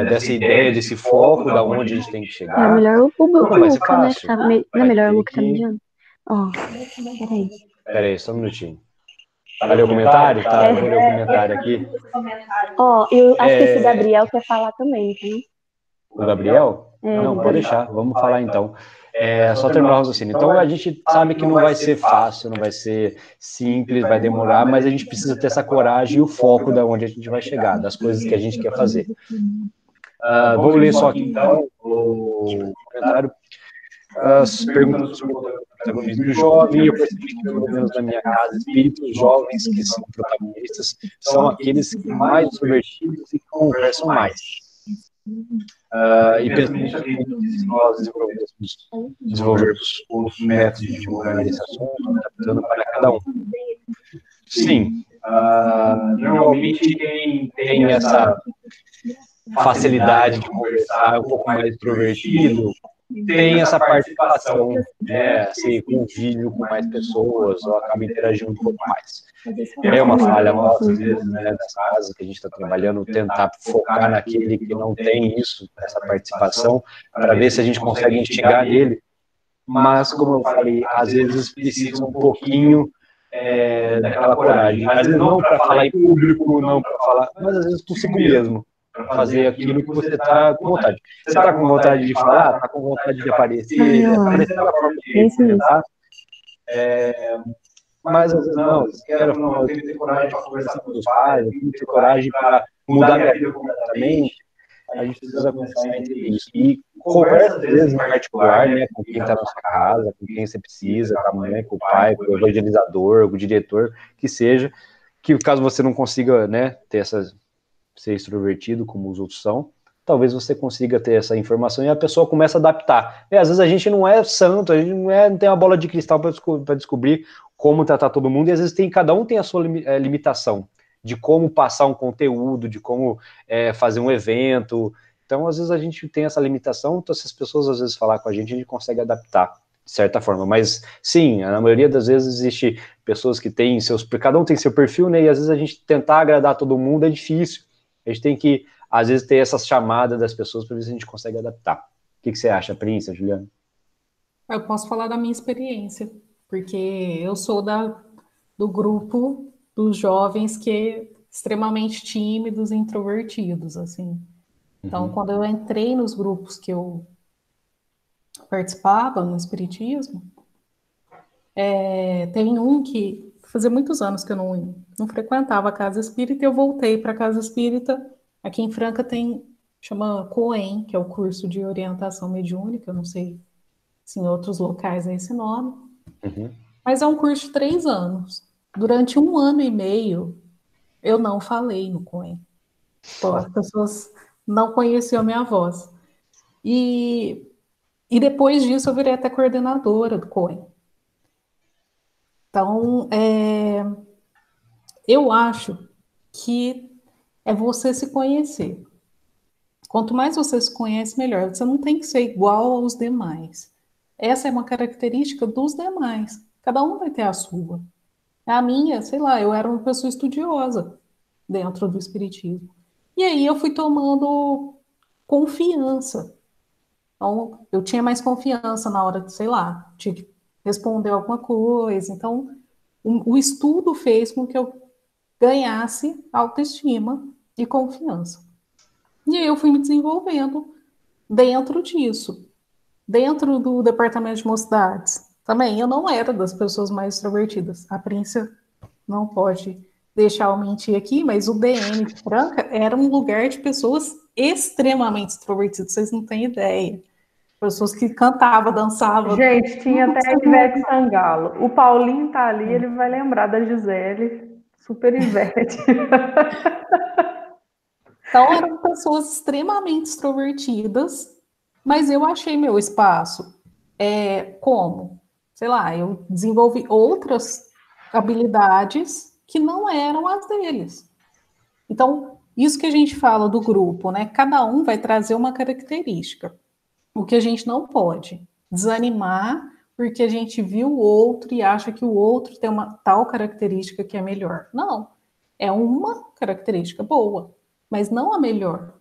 dessa ideia, desse foco, da onde a gente tem que chegar, é melhor o não vai ser Luca, né? fácil. Não é melhor o Luca tá mediando? Ó, peraí. Peraí, só um minutinho. Valeu o comentário? Tá, vou ler o comentário aqui. Ó, eu acho que esse Gabriel quer falar também, tá? O Gabriel? Não, pode deixar, vamos falar então. Só terminar o raciocínio. Então, a gente sabe que não vai ser fácil, não vai ser simples, vai demorar, mas a gente precisa ter essa coragem e o foco de onde a gente vai chegar, das coisas que a gente quer fazer. Vou ler só aqui, então, o comentário. As perguntas sobre o protagonismo jovem. Eu percebi que, pelo menos na minha casa, espíritos jovens que são protagonistas são aqueles que mais extrovertidos e que conversam mais. E pensando que se nós desenvolvermos os métodos de divulgar esse assunto, adaptando para cada um. Sim, normalmente quem tem essa facilidade de conversar, um pouco mais extrovertido, tem essa participação, né, assim, convívio com mais pessoas, ou acaba interagindo um pouco mais. É uma falha nossa, às vezes, né, das casas que a gente está trabalhando, tentar focar naquele que não tem isso, essa participação, para ver se a gente consegue instigar nele. Mas, como eu falei, às vezes precisa um pouquinho daquela coragem. Às vezes não para falar em público, não para falar, mas às vezes consigo mesmo. Fazer aquilo que você está com vontade. Você está com vontade de falar, está com vontade de aparecer da forma de representar. Mas às vezes não, eu tenho que ter coragem para conversar com os pais, eu tenho que ter coragem para mudar minha vida completamente. A gente precisa começar a entender isso. E conversa, às vezes, em particular, né, com quem está na sua casa, com quem você precisa, com a mãe, com o pai, com o evangelizador, com o diretor, que seja, que caso você não consiga, né, ter essas. Ser extrovertido como os outros são, talvez você consiga ter essa informação e a pessoa começa a adaptar. Às vezes a gente não é santo, a gente não tem uma bola de cristal para descobrir como tratar todo mundo, e às vezes cada um tem a sua limitação. de como passar um conteúdo, de como fazer um evento. Então, às vezes, a gente tem essa limitação, então, se as pessoas, às vezes, falar com a gente consegue adaptar, de certa forma. Mas, sim, na maioria das vezes, existe pessoas que têm cada um tem seu perfil, né, e às vezes a gente tentar agradar todo mundo é difícil. A gente tem que, às vezes, ter essas chamadas das pessoas para ver se a gente consegue adaptar. O que você acha, Príncia, Juliana? Eu posso falar da minha experiência, porque eu sou do grupo dos jovens que é extremamente tímidos e introvertidos, assim. Então, quando eu entrei nos grupos que eu participava no Espiritismo, tem um que fazia muitos anos que eu não frequentava a Casa Espírita, e eu voltei para a Casa Espírita. Aqui em Franca chama COEM, que é o curso de orientação mediúnica, eu não sei se em outros locais é esse nome, mas é um curso de 3 anos. Durante 1 ano e meio, eu não falei no COEM. Então, as pessoas não conheciam a minha voz. E depois disso, eu virei até coordenadora do COEM. Então, eu acho que é você se conhecer. Quanto mais você se conhece, melhor. Você não tem que ser igual aos demais. Essa é uma característica dos demais. Cada um vai ter a sua. A minha, sei lá, eu era uma pessoa estudiosa dentro do Espiritismo. E aí eu fui tomando confiança. Então, eu tinha mais confiança na hora de, sei lá, tinha que responder alguma coisa. Então, o estudo fez com que eu ganhasse autoestima e confiança. E aí eu fui me desenvolvendo dentro disso. Dentro do departamento de mocidades, também eu não era das pessoas mais extrovertidas. A Príncia não pode deixar eu mentir aqui, mas o DM de Franca era um lugar de pessoas extremamente extrovertidas, vocês não têm ideia. Pessoas que cantavam, dançavam. Gente, tinha até a Ivete Sangalo. O Paulinho tá ali, ele vai lembrar da Gisele, super Ivete. Então, eram pessoas extremamente extrovertidas, mas eu achei meu espaço. Como? Sei lá, eu desenvolvi outras habilidades que não eram as deles. Então, isso que a gente fala do grupo, né? Cada um vai trazer uma característica. O que a gente não pode desanimar porque a gente viu o outro e acha que o outro tem uma tal característica que é melhor. Não, é uma característica boa, mas não a melhor.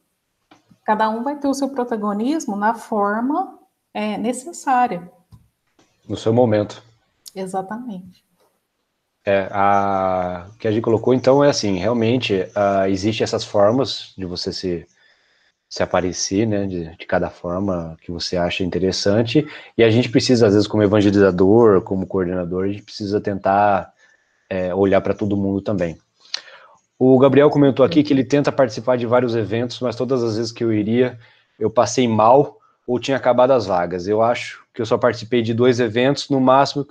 Cada um vai ter o seu protagonismo na forma necessária. No seu momento. Exatamente. O que a gente colocou, então, é assim, realmente, existem essas formas de você se aparecer, né, de cada forma que você acha interessante, e a gente precisa, às vezes, como evangelizador, como coordenador, a gente precisa tentar olhar para todo mundo também. O Gabriel comentou aqui que ele tenta participar de vários eventos, mas todas as vezes que eu iria, eu passei mal ou tinha acabado as vagas. Eu acho que eu só participei de 2 eventos, no máximo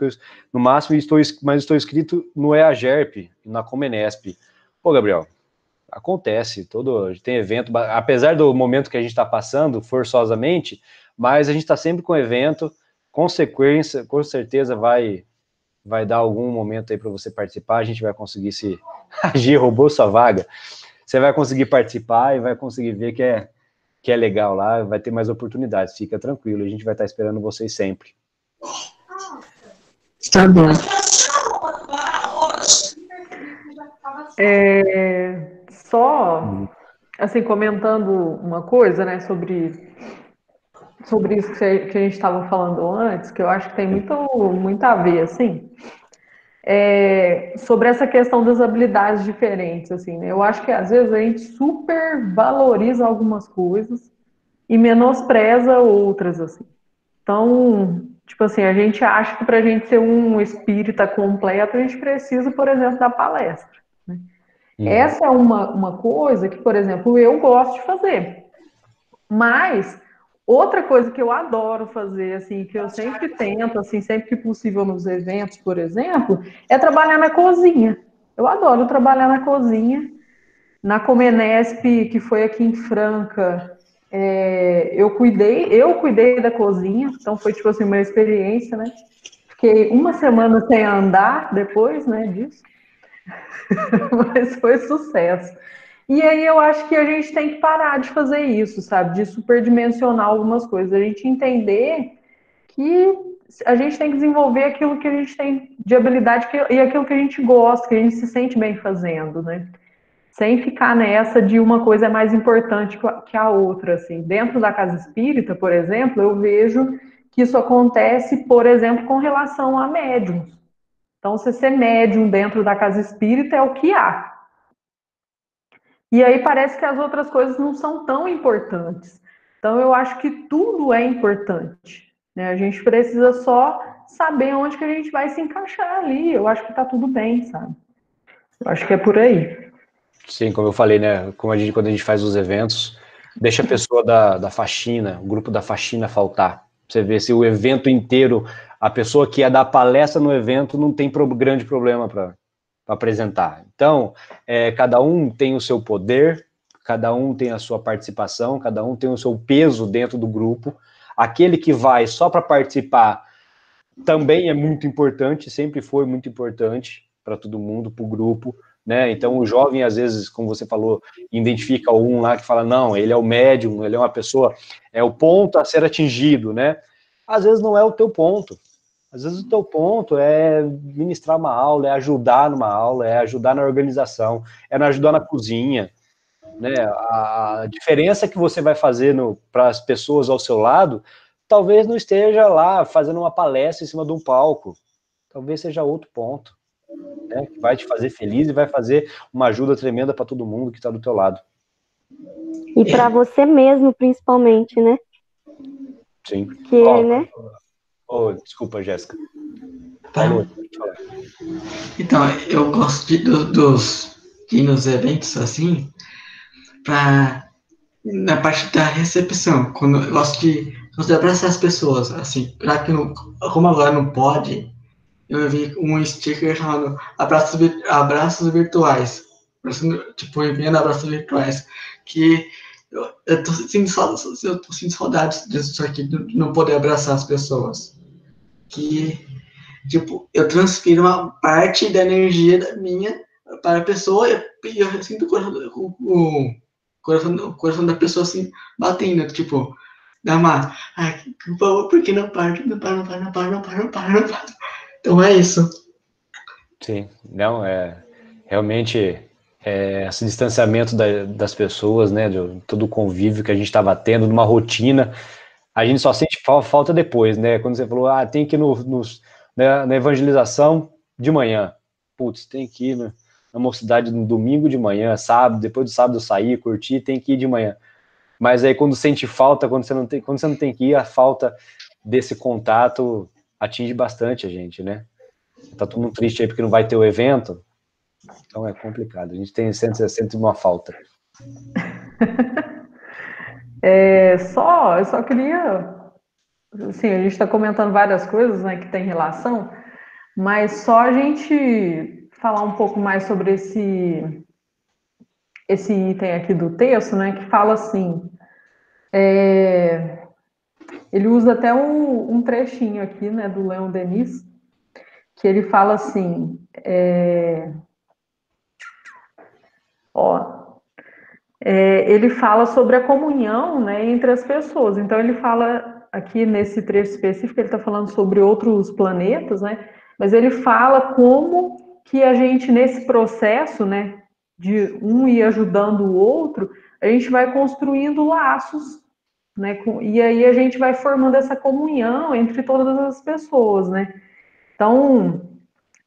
mas estou inscrito no EAGERP, na Comenesp. Pô, Gabriel, acontece, tem evento, apesar do momento que a gente está passando, forçosamente, mas a gente está sempre com evento, com certeza vai dar algum momento aí para você participar, a gente vai conseguir agir, roubou sua vaga, você vai conseguir participar e vai conseguir ver que é legal lá, vai ter mais oportunidades, fica tranquilo, a gente vai estar esperando vocês sempre. Tá bom. Só, assim, comentando uma coisa, né, sobre isso que a gente estava falando antes, que eu acho que tem muito a ver, assim, sobre essa questão das habilidades diferentes, assim, né? Eu acho que às vezes a gente supervaloriza algumas coisas e menospreza outras, assim. Então, tipo assim, a gente acha que para a gente ser um espírita completo, a gente precisa, por exemplo, da palestra, né? Essa é uma coisa que, por exemplo, eu gosto de fazer. Mas outra coisa que eu adoro fazer, assim, que eu sempre tento, assim, sempre que possível nos eventos, por exemplo, é trabalhar na cozinha. Eu adoro trabalhar na cozinha. Na Comenesp, que foi aqui em Franca, eu cuidei da cozinha, então foi tipo assim uma experiência, né? Fiquei uma semana sem andar depois, né, disso. Mas foi sucesso. E aí eu acho que a gente tem que parar de fazer isso, sabe? De superdimensionar algumas coisas. A gente entender que a gente tem que desenvolver aquilo que a gente tem de habilidade e aquilo que a gente gosta, que a gente se sente bem fazendo, né? Sem ficar nessa de uma coisa é mais importante que a outra, assim. Dentro da casa espírita, por exemplo, eu vejo que isso acontece, por exemplo, com relação a médiums. Então, você ser médium dentro da casa espírita é o que há. E aí parece que as outras coisas não são tão importantes. Então, eu acho que tudo é importante, né? A gente precisa só saber onde que a gente vai se encaixar ali. Eu acho que tá tudo bem, sabe? Eu acho que é por aí. Sim, como eu falei, né? Quando a gente faz os eventos, deixa a pessoa da faxina, o grupo da faxina faltar. Você vê se o evento inteiro, a pessoa que ia dar palestra no evento não tem grande problema para apresentar. Então, cada um tem o seu poder, cada um tem a sua participação, cada um tem o seu peso dentro do grupo. Aquele que vai só para participar também é muito importante, sempre foi muito importante para todo mundo, para o grupo, né? Então, o jovem, às vezes, como você falou, identifica um lá que fala, não, ele é o médium, ele é uma pessoa, é o ponto a ser atingido, né? Às vezes não é o teu ponto. Às vezes o teu ponto é ministrar uma aula, é ajudar numa aula, é ajudar na organização, é ajudar na cozinha, né? A diferença que você vai fazer para as pessoas ao seu lado, talvez não esteja lá fazendo uma palestra em cima de um palco, talvez seja outro ponto, né? Que vai te fazer feliz e vai fazer uma ajuda tremenda para todo mundo que está do teu lado. E para você mesmo, principalmente, né? Sim. Que, né? Oh, desculpa, Jéssica. Tá. Então, eu gosto de ir nos eventos assim, na parte da recepção, quando eu gosto de abraçar as pessoas, assim, já que como agora não pode, eu vi um sticker chamado abraços virtuais, tipo, enviando abraços virtuais, que eu tô sentindo saudades disso aqui, de não poder abraçar as pessoas, que tipo, eu transfiro uma parte da energia da minha para a pessoa e eu sinto o coração da pessoa assim, batendo, tipo, dá uma, por favor, por que não para? Não para. Então é isso. Sim, não, realmente esse distanciamento das pessoas, né, de todo o convívio que a gente estava tendo, de uma rotina, a gente só sente falta depois, né, quando você falou, tem que ir na evangelização de manhã, putz, tem que ir na mocidade no domingo de manhã, sábado, depois do sábado sair, curtir, tem que ir de manhã, mas aí quando sente falta, quando você não tem que ir, a falta desse contato atinge bastante a gente, né. Tá todo mundo triste aí porque não vai ter o evento, então é complicado, a gente sente uma falta. Eu só queria, assim, a gente está comentando várias coisas, né, que tem relação, mas só a gente falar um pouco mais sobre esse item aqui do texto, né, que fala assim, ele usa até um trechinho aqui, né, do Leon Denis, que ele fala assim, ele fala sobre a comunhão, né, entre as pessoas. Então ele fala aqui nesse trecho específico, ele está falando sobre outros planetas, né, mas ele fala como que a gente, nesse processo, né, de um ir ajudando o outro, a gente vai construindo laços, né, e aí a gente vai formando essa comunhão entre todas as pessoas, né. Então,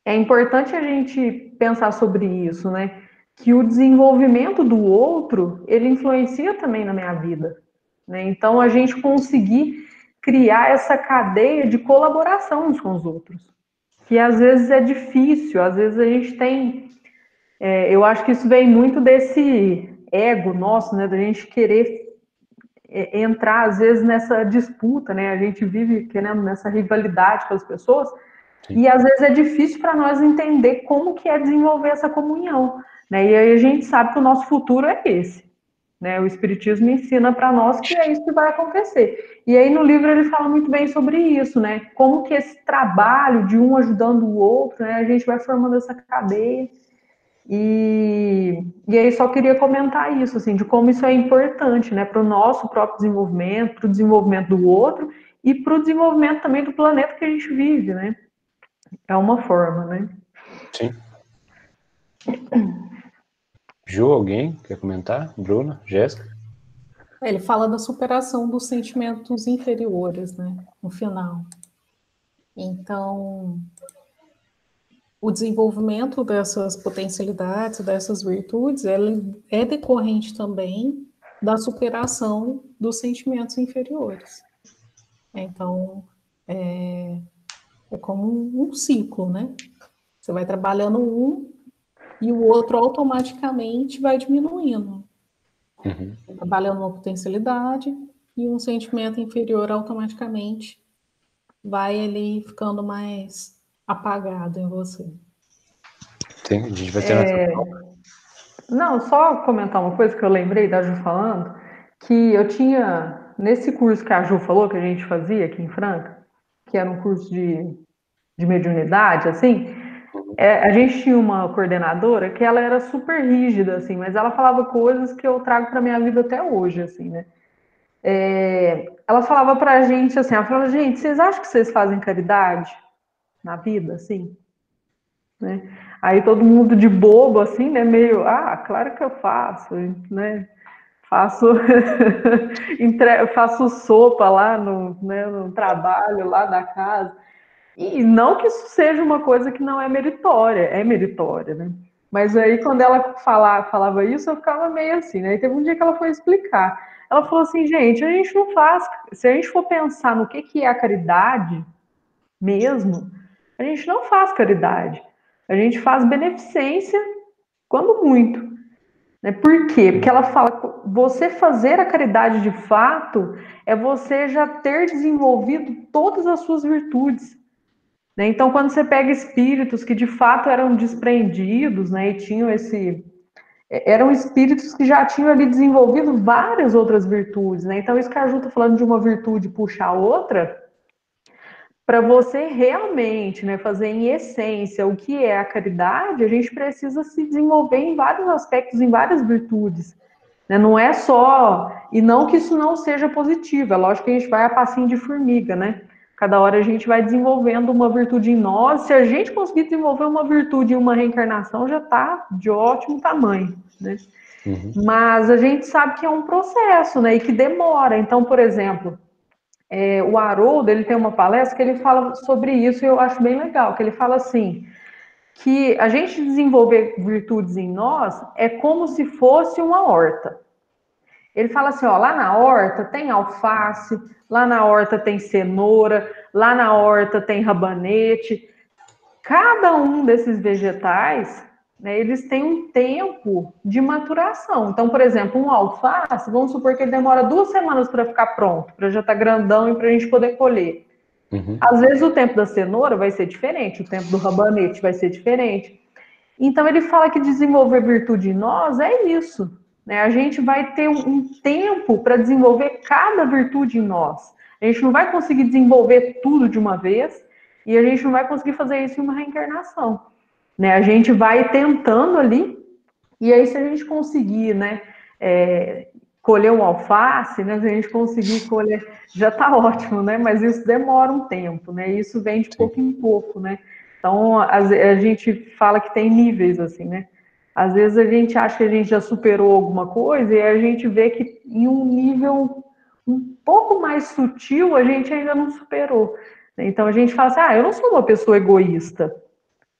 é importante a gente pensar sobre isso, né? Que o desenvolvimento do outro, ele influencia também na minha vida, né? Então, a gente conseguir criar essa cadeia de colaboração uns com os outros, que às vezes é difícil, às vezes a gente tem... eu acho que isso vem muito desse ego nosso, né? Da gente querer entrar, às vezes, nessa disputa, né? A gente vive querendo nessa rivalidade com as pessoas, sim. E às vezes é difícil para nós entender como que é desenvolver essa comunhão, né? E aí a gente sabe que o nosso futuro é esse, né? O Espiritismo ensina para nós que é isso que vai acontecer. E aí no livro ele fala muito bem sobre isso, né? Como que esse trabalho de um ajudando o outro, né? A gente vai formando essa cadeia E aí só queria comentar isso, assim, de como isso é importante, né, para o nosso próprio desenvolvimento, para o desenvolvimento do outro e para o desenvolvimento também do planeta que a gente vive, né? É uma forma, né? Sim. Ju, alguém quer comentar? Bruna? Jéssica? Ele fala da superação dos sentimentos inferiores, né, no final. Então, o desenvolvimento dessas potencialidades, dessas virtudes, ele é decorrente também da superação dos sentimentos inferiores. Então, é como um ciclo, né? Você vai trabalhando um e o outro automaticamente vai diminuindo. Uhum. Trabalhando uma potencialidade e um sentimento inferior automaticamente vai ali ficando mais apagado em você. Sim, a gente vai ter Não, só comentar uma coisa que eu lembrei da Ju falando, que eu tinha, nesse curso que a Ju falou, que a gente fazia aqui em Franca, que era um curso de mediunidade, assim, a gente tinha uma coordenadora que ela era super rígida, assim, mas ela falava coisas que eu trago para minha vida até hoje, assim, né? Ela falava pra gente assim, ela falava, gente, vocês acham que vocês fazem caridade na vida, assim? Né? Aí todo mundo de bobo, assim, né? Meio, claro que eu faço, né? Faço, faço sopa lá no trabalho, lá da casa. E não que isso seja uma coisa que não é meritória, né? Mas aí, quando ela falava isso, eu ficava meio assim, né? E teve um dia que ela foi explicar. Ela falou assim, gente, a gente não faz... Se a gente for pensar no que é a caridade mesmo, a gente não faz caridade. A gente faz beneficência, quando muito. Né? Por quê? Porque ela fala, você fazer a caridade de fato é você já ter desenvolvido todas as suas virtudes. Né? Então, quando você pega espíritos que de fato eram desprendidos, né, e tinham eram espíritos que já tinham ali desenvolvido várias outras virtudes, né? Então, isso que a Ju está falando de uma virtude puxar a outra, para você realmente, né, fazer em essência o que é a caridade, a gente precisa se desenvolver em vários aspectos, em várias virtudes. Né? Não é só... E não que isso não seja positivo, é lógico que a gente vai a passinho de formiga, né? Cada hora a gente vai desenvolvendo uma virtude em nós. Se a gente conseguir desenvolver uma virtude em uma reencarnação, já está de ótimo tamanho, né? Uhum. Mas a gente sabe que é um processo, né? E que demora. Então, por exemplo, o Haroldo, ele tem uma palestra que ele fala sobre isso e eu acho bem legal, que ele fala assim, que a gente desenvolver virtudes em nós é como se fosse uma horta. Ele fala assim, ó, lá na horta tem alface, lá na horta tem cenoura, lá na horta tem rabanete. Cada um desses vegetais, né, eles têm um tempo de maturação. Então, por exemplo, um alface, vamos supor que ele demora 2 semanas para ficar pronto, para já estar grandão e para a gente poder colher. Uhum. Às vezes o tempo da cenoura vai ser diferente, o tempo do rabanete vai ser diferente. Então, ele fala que desenvolver virtude em nós é isso. Né? A gente vai ter um tempo para desenvolver cada virtude em nós. A gente não vai conseguir desenvolver tudo de uma vez e a gente não vai conseguir fazer isso em uma reencarnação. Né? A gente vai tentando ali e aí se a gente conseguir, né, colher um alface, né, se a gente conseguir colher, já está ótimo, né? Mas isso demora um tempo, né? Isso vem de pouco em pouco, né? Então, a gente fala que tem níveis, assim, né? Às vezes a gente acha que a gente já superou alguma coisa e a gente vê que em um nível um pouco mais sutil a gente ainda não superou. Então a gente fala assim, eu não sou uma pessoa egoísta,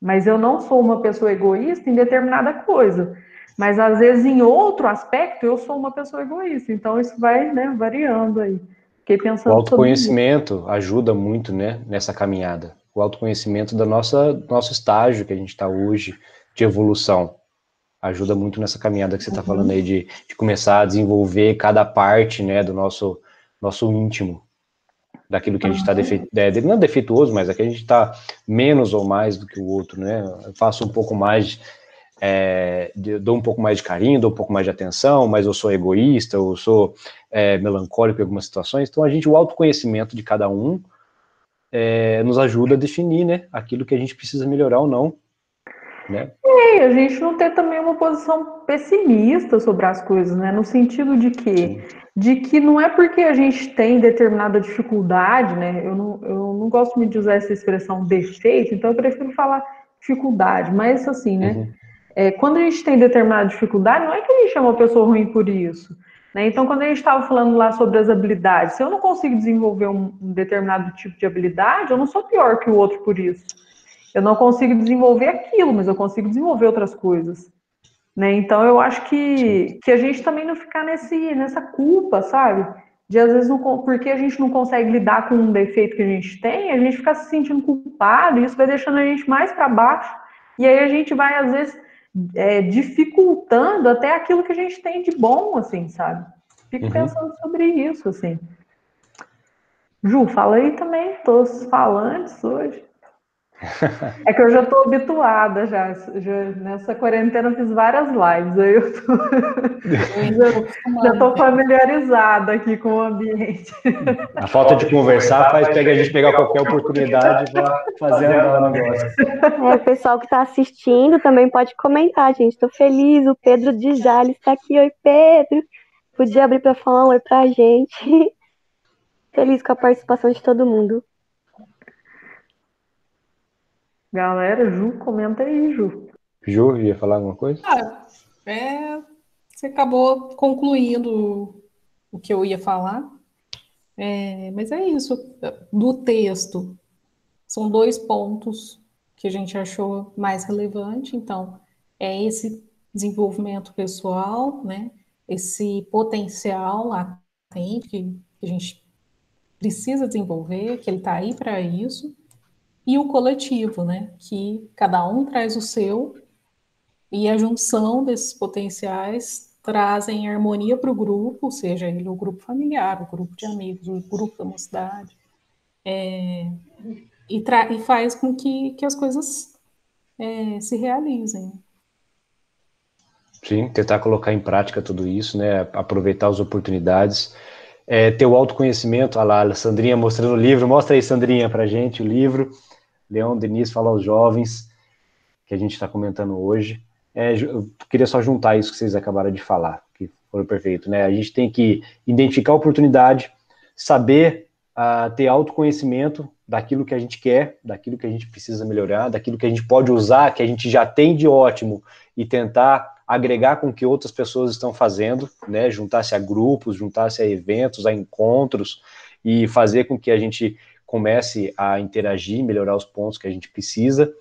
mas eu não sou uma pessoa egoísta em determinada coisa. Mas às vezes em outro aspecto eu sou uma pessoa egoísta. Então isso vai, né, variando aí. Fiquei O pensando sobre isso. autoconhecimento ajuda muito, né, nessa caminhada. O autoconhecimento do nosso estágio que a gente está hoje de evolução ajuda muito nessa caminhada que você está falando aí de começar a desenvolver cada parte, né, do nosso íntimo, daquilo que a gente está não defeituoso, mas aqui a gente está menos ou mais do que o outro, né? Eu faço um pouco mais, dou um pouco mais de carinho, dou um pouco mais de atenção, mas eu sou egoísta, eu sou melancólico em algumas situações. Então o autoconhecimento de cada um nos ajuda a definir, né, aquilo que a gente precisa melhorar ou não né? E a gente não ter também uma posição pessimista sobre as coisas, né? No sentido de que não é porque a gente tem determinada dificuldade, né? Eu não gosto muito de usar essa expressão defeito, então eu prefiro falar dificuldade, mas assim, né? Quando a gente tem determinada dificuldade, não é que a gente é uma pessoa ruim por isso, né? Então, quando a gente estava falando lá sobre as habilidades, se eu não consigo desenvolver um determinado tipo de habilidade, eu não sou pior que o outro por isso. Eu não consigo desenvolver aquilo, mas eu consigo desenvolver outras coisas, né? Então, eu acho que a gente também não ficar nessa culpa, sabe? De, às vezes, porque a gente não consegue lidar com um defeito que a gente fica se sentindo culpado, e isso vai deixando a gente mais para baixo, e aí a gente vai, às vezes, dificultando até aquilo que a gente tem de bom, assim, sabe? Fico pensando sobre isso, assim. Ju, fala aí também, tô falantes hoje. É que eu já estou habituada, já nessa quarentena eu fiz várias lives, aí já estou familiarizada aqui com o ambiente. A falta de conversar pega a gente pegar qualquer oportunidade para fazer andar o negócio. O pessoal que está assistindo também pode comentar, gente. Estou feliz, o Pedro de Jales está aqui. Oi, Pedro. Podia abrir para falar um oi para a gente. Feliz com a participação de todo mundo. Galera, Ju, comenta aí, Ju. Ju, ia falar alguma coisa? Você acabou concluindo o que eu ia falar. Mas é isso. Do texto, são 2 pontos que a gente achou mais relevante. Então, é esse desenvolvimento pessoal, né? Esse potencial latente que a gente precisa desenvolver, que ele está aí para isso. E o coletivo, né? Que cada um traz o seu, e a junção desses potenciais trazem harmonia para o grupo, seja ele o grupo familiar, o grupo de amigos, o grupo da mocidade, e faz com que as coisas se realizem. Sim, tentar colocar em prática tudo isso, né? Aproveitar as oportunidades. Ter o autoconhecimento. Olha lá, a Sandrinha mostrando o livro. Mostra aí, Sandrinha, pra gente o livro. Leão Denis fala aos jovens, que a gente está comentando hoje. Eu queria só juntar isso que vocês acabaram de falar, que foi perfeito, né? A gente tem que identificar a oportunidade, saber ter autoconhecimento daquilo que a gente quer, daquilo que a gente precisa melhorar, daquilo que a gente pode usar, que a gente já tem de ótimo, e tentar agregar com o que outras pessoas estão fazendo, né? Juntar-se a grupos, juntar-se a eventos, a encontros, e fazer com que a gente comece a interagir, melhorar os pontos que a gente precisa.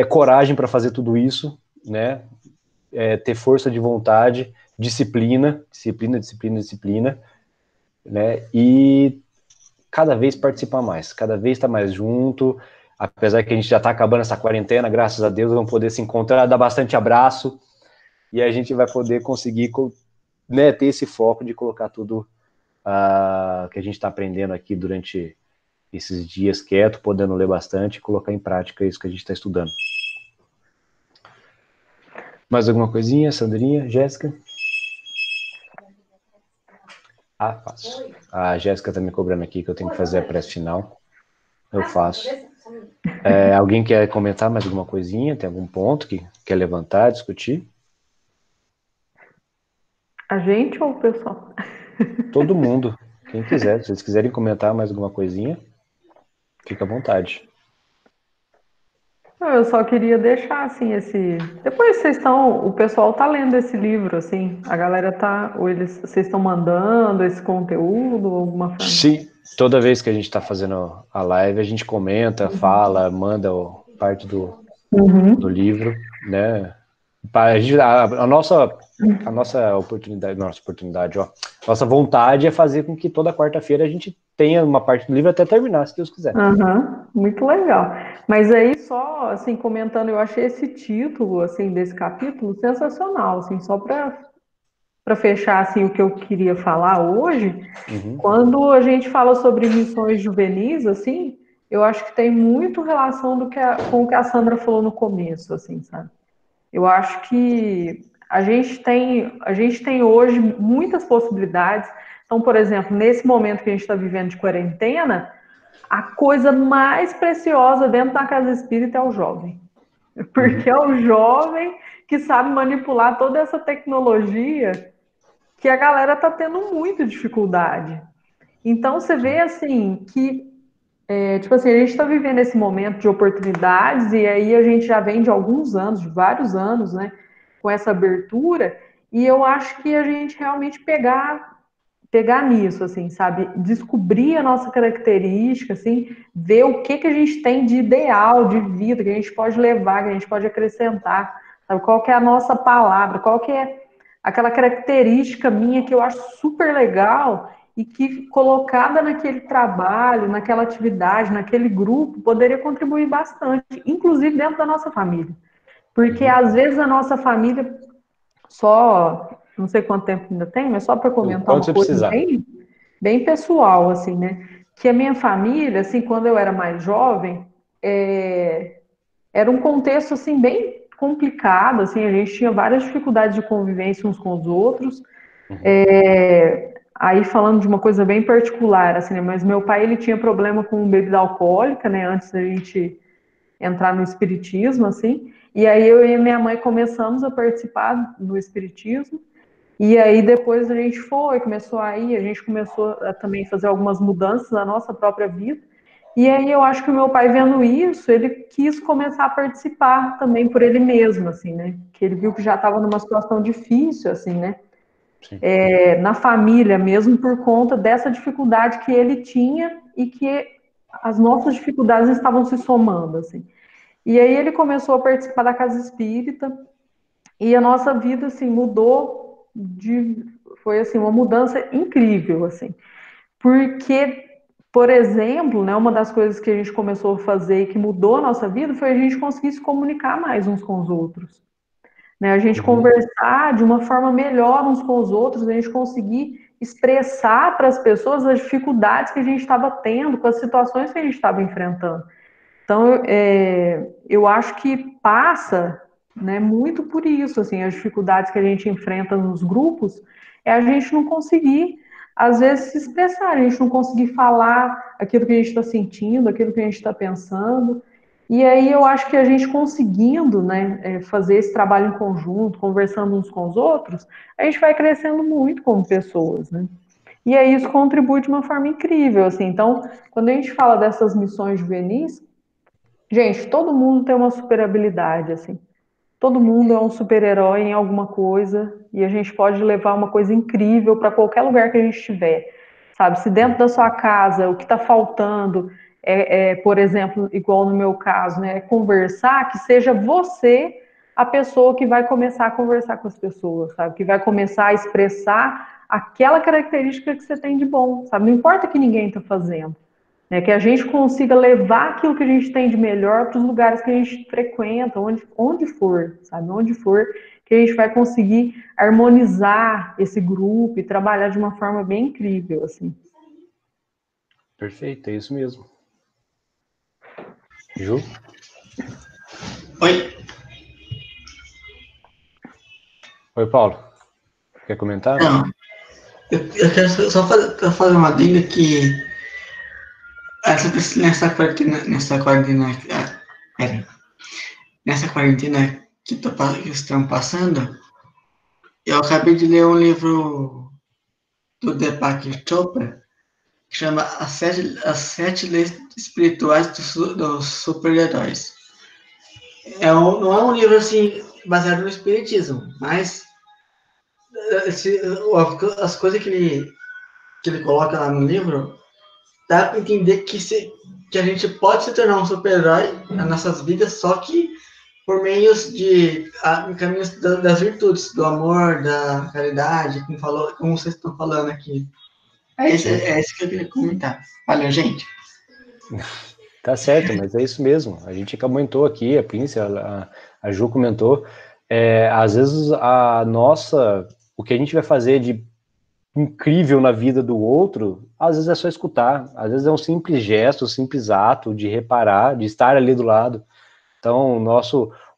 Coragem para fazer tudo isso, né? Ter força de vontade, disciplina, né? E cada vez participar mais, cada vez estar mais junto, apesar que a gente já está acabando essa quarentena, graças a Deus, vamos poder se encontrar, dar bastante abraço, e a gente vai poder conseguir, né, ter esse foco de colocar tudo que a gente está aprendendo aqui durante esses dias quieto, podendo ler bastante e colocar em prática isso que a gente está estudando. Mais alguma coisinha, Sandrinha, Jéssica? Faço. A Jéssica está me cobrando aqui que eu tenho que fazer a prece final. Eu faço. Alguém quer comentar mais alguma coisinha? Tem algum ponto que quer levantar, discutir? A gente ou o pessoal? Todo mundo. Quem quiser. Se eles quiserem comentar mais alguma coisinha, fica à vontade. Eu só queria deixar, assim, depois o pessoal tá lendo esse livro, assim, a galera vocês estão mandando esse conteúdo, alguma forma? Sim, toda vez que a gente está fazendo a live, a gente comenta, fala, manda parte do livro, né? A nossa oportunidade, nossa vontade é fazer com que toda quarta-feira a gente tenha uma parte do livro até terminar, se Deus quiser. Muito legal. Mas aí, só assim, comentando, eu achei esse título, assim, desse capítulo sensacional, assim, só para fechar, assim, o que eu queria falar hoje. Quando a gente fala sobre missões juvenis, assim, eu acho que tem muito relação com o que a Sandra falou no começo, assim, sabe? Eu acho que a gente tem hoje muitas possibilidades. Então, por exemplo, nesse momento que a gente está vivendo de quarentena, a coisa mais preciosa dentro da casa espírita é o jovem. Porque é o jovem que sabe manipular toda essa tecnologia que a galera tá tendo muita dificuldade. Então, você vê, assim, que, tipo assim, a gente está vivendo esse momento de oportunidades e aí a gente já vem de alguns anos, de vários anos, né, com essa abertura, e eu acho que a gente realmente pegar nisso, assim, sabe? Descobrir a nossa característica, assim, ver o que a gente tem de ideal, de vida, que a gente pode levar, que a gente pode acrescentar, sabe? Qual que é a nossa palavra, qual que é aquela característica minha que eu acho super legal e que colocada naquele trabalho, naquela atividade, naquele grupo, poderia contribuir bastante, inclusive dentro da nossa família. Porque às vezes a nossa família só, não sei quanto tempo ainda tem, mas só para comentar Quando uma você coisa precisar. bem pessoal, assim, né? Que a minha família, assim, quando eu era mais jovem, era um contexto, assim, bem complicado, assim, a gente tinha várias dificuldades de convivência uns com os outros. Aí falando de uma coisa bem particular, assim, né? Mas meu pai, ele tinha problema com bebida alcoólica, né? Antes da gente entrar no espiritismo, assim. E aí eu e minha mãe começamos a participar do espiritismo. E aí depois a gente começou a ir, a gente começou a também fazer algumas mudanças na nossa própria vida. E aí eu acho que o meu pai, vendo isso, ele quis começar a participar também por ele mesmo, assim, né? Que ele viu que já estava numa situação difícil, assim, né? Na família mesmo, por conta dessa dificuldade que ele tinha e que as nossas dificuldades estavam se somando, assim. E aí ele começou a participar da Casa Espírita e a nossa vida, assim, mudou foi, assim, uma mudança incrível, assim. Porque, por exemplo, né, uma das coisas que a gente começou a fazer e que mudou a nossa vida foi a gente conseguir se comunicar mais uns com os outros. Né? A gente conversar de uma forma melhor uns com os outros, a gente conseguir expressar para as pessoas as dificuldades que a gente estava tendo, com as situações que a gente estava enfrentando. Então, eu acho que passa, né, muito por isso, assim, as dificuldades que a gente enfrenta nos grupos, é a gente não conseguir, às vezes, se expressar, a gente não conseguir falar aquilo que a gente está sentindo, aquilo que a gente está pensando. E aí eu acho que a gente conseguindo, né, fazer esse trabalho em conjunto, conversando uns com os outros, a gente vai crescendo muito como pessoas, né? E aí isso contribui de uma forma incrível, assim. Então, quando a gente fala dessas missões juvenis, gente, todo mundo tem uma super habilidade, assim. Todo mundo é um super-herói em alguma coisa e a gente pode levar uma coisa incrível para qualquer lugar que a gente estiver, sabe? Se dentro da sua casa o que está faltando por exemplo, igual no meu caso, né, conversar, que seja você a pessoa que vai começar a conversar com as pessoas, sabe? Que vai começar a expressar aquela característica que você tem de bom, sabe? Não importa o que ninguém está fazendo. Né, que a gente consiga levar aquilo que a gente tem de melhor para os lugares que a gente frequenta, onde for, sabe? Onde for, que a gente vai conseguir harmonizar esse grupo e trabalhar de uma forma bem incrível, assim. Perfeito, é isso mesmo. Ju? Oi. Oi, Paulo. Quer comentar? Não, eu quero só fazer uma dica que nessa quarentena que estão passando, eu acabei de ler um livro do Deepak Chopra que chama As Sete Leis Espirituais dos Super-Heróis. Não é um livro assim baseado no espiritismo, mas as coisas que ele coloca lá no livro dá para entender que a gente pode se tornar um super-herói nas nossas vidas, só que por meios de caminhos das virtudes, do amor, da caridade, como vocês estão falando aqui. É isso que eu queria comentar. Valeu, gente. Tá certo, mas é isso mesmo. A gente comentou aqui, a Prince, a Ju comentou, às vezes o que a gente vai fazer de incrível na vida do outro, às vezes é só escutar, às vezes é um simples gesto, um simples ato de reparar, de estar ali do lado. Então,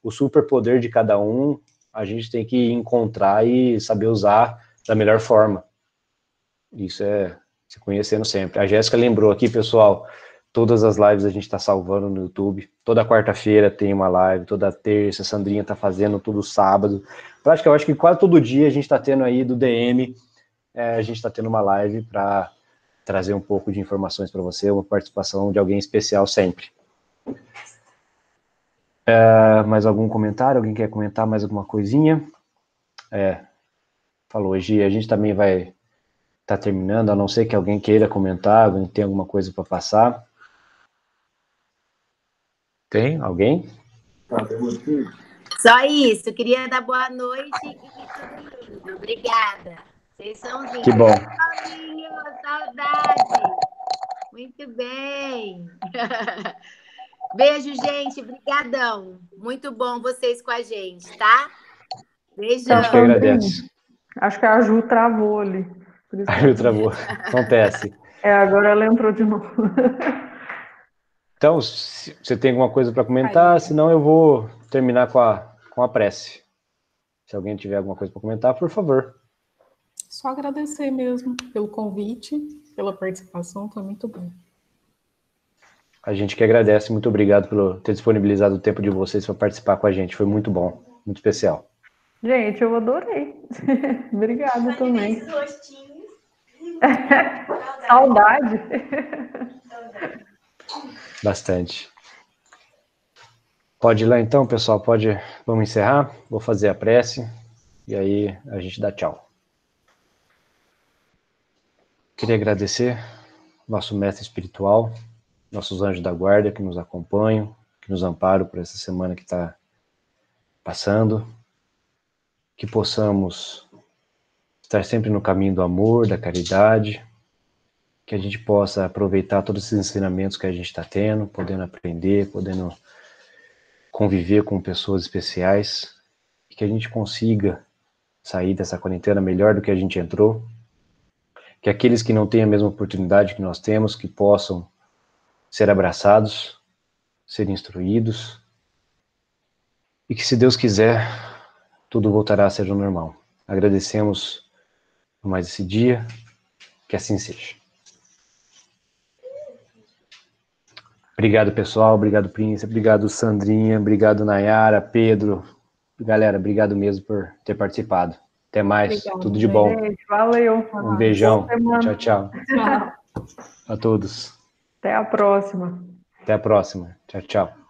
o superpoder de cada um, a gente tem que encontrar e saber usar da melhor forma. Isso é se conhecendo sempre. A Jéssica lembrou aqui, pessoal, Todas as lives a gente está salvando no YouTube. Toda quarta-feira tem uma live, toda terça, a Sandrinha está fazendo, todo sábado. Eu acho que quase todo dia a gente está tendo aí do DM, a gente está tendo uma live para trazer um pouco de informações para você, uma participação de alguém especial sempre. Mais algum comentário? Alguém quer comentar mais alguma coisinha? Falou, Gi, a gente também vai estar terminando, a não ser que alguém queira comentar, alguém tem alguma coisa para passar. Tem? Alguém? Só isso, queria dar boa noite e tudo lindo. Obrigada. Vocês são lindos. Que bom. Paulinho, saudade. Muito bem. Beijo, gente. Brigadão. Muito bom vocês com a gente, tá? Beijão. A gente que agradece. Acho que a Ju travou ali. A Ju travou. Acontece. Agora ela entrou de novo. Então, se você tem alguma coisa para comentar, senão eu vou terminar com a prece. Se alguém tiver alguma coisa para comentar, por favor. Só agradecer mesmo pelo convite, pela participação, foi muito bom. A gente que agradece, muito obrigado por ter disponibilizado o tempo de vocês para participar com a gente, foi muito bom, muito especial. Gente, eu adorei. Obrigada também. Saudade. Bastante. Pode ir lá então, pessoal, vamos encerrar, vou fazer a prece e aí a gente dá tchau. Queria agradecer nosso mestre espiritual, nossos anjos da guarda que nos acompanham, que nos amparam por essa semana que está passando, que possamos estar sempre no caminho do amor, da caridade, que a gente possa aproveitar todos esses ensinamentos que a gente está tendo, podendo aprender, podendo conviver com pessoas especiais, e que a gente consiga sair dessa quarentena melhor do que a gente entrou, que aqueles que não têm a mesma oportunidade que nós temos, que possam ser abraçados, ser instruídos, e que, se Deus quiser, tudo voltará a ser o normal. Agradecemos por mais esse dia, que assim seja. Obrigado, pessoal, obrigado, Príncipe, obrigado, Sandrinha, obrigado, Nayara, Pedro. Galera, obrigado mesmo por ter participado. Até mais, Obrigada, tudo de bom. Gente, valeu. Um beijão, tchau, tchau. Tchau. A todos. Até a próxima. Até a próxima, tchau, tchau.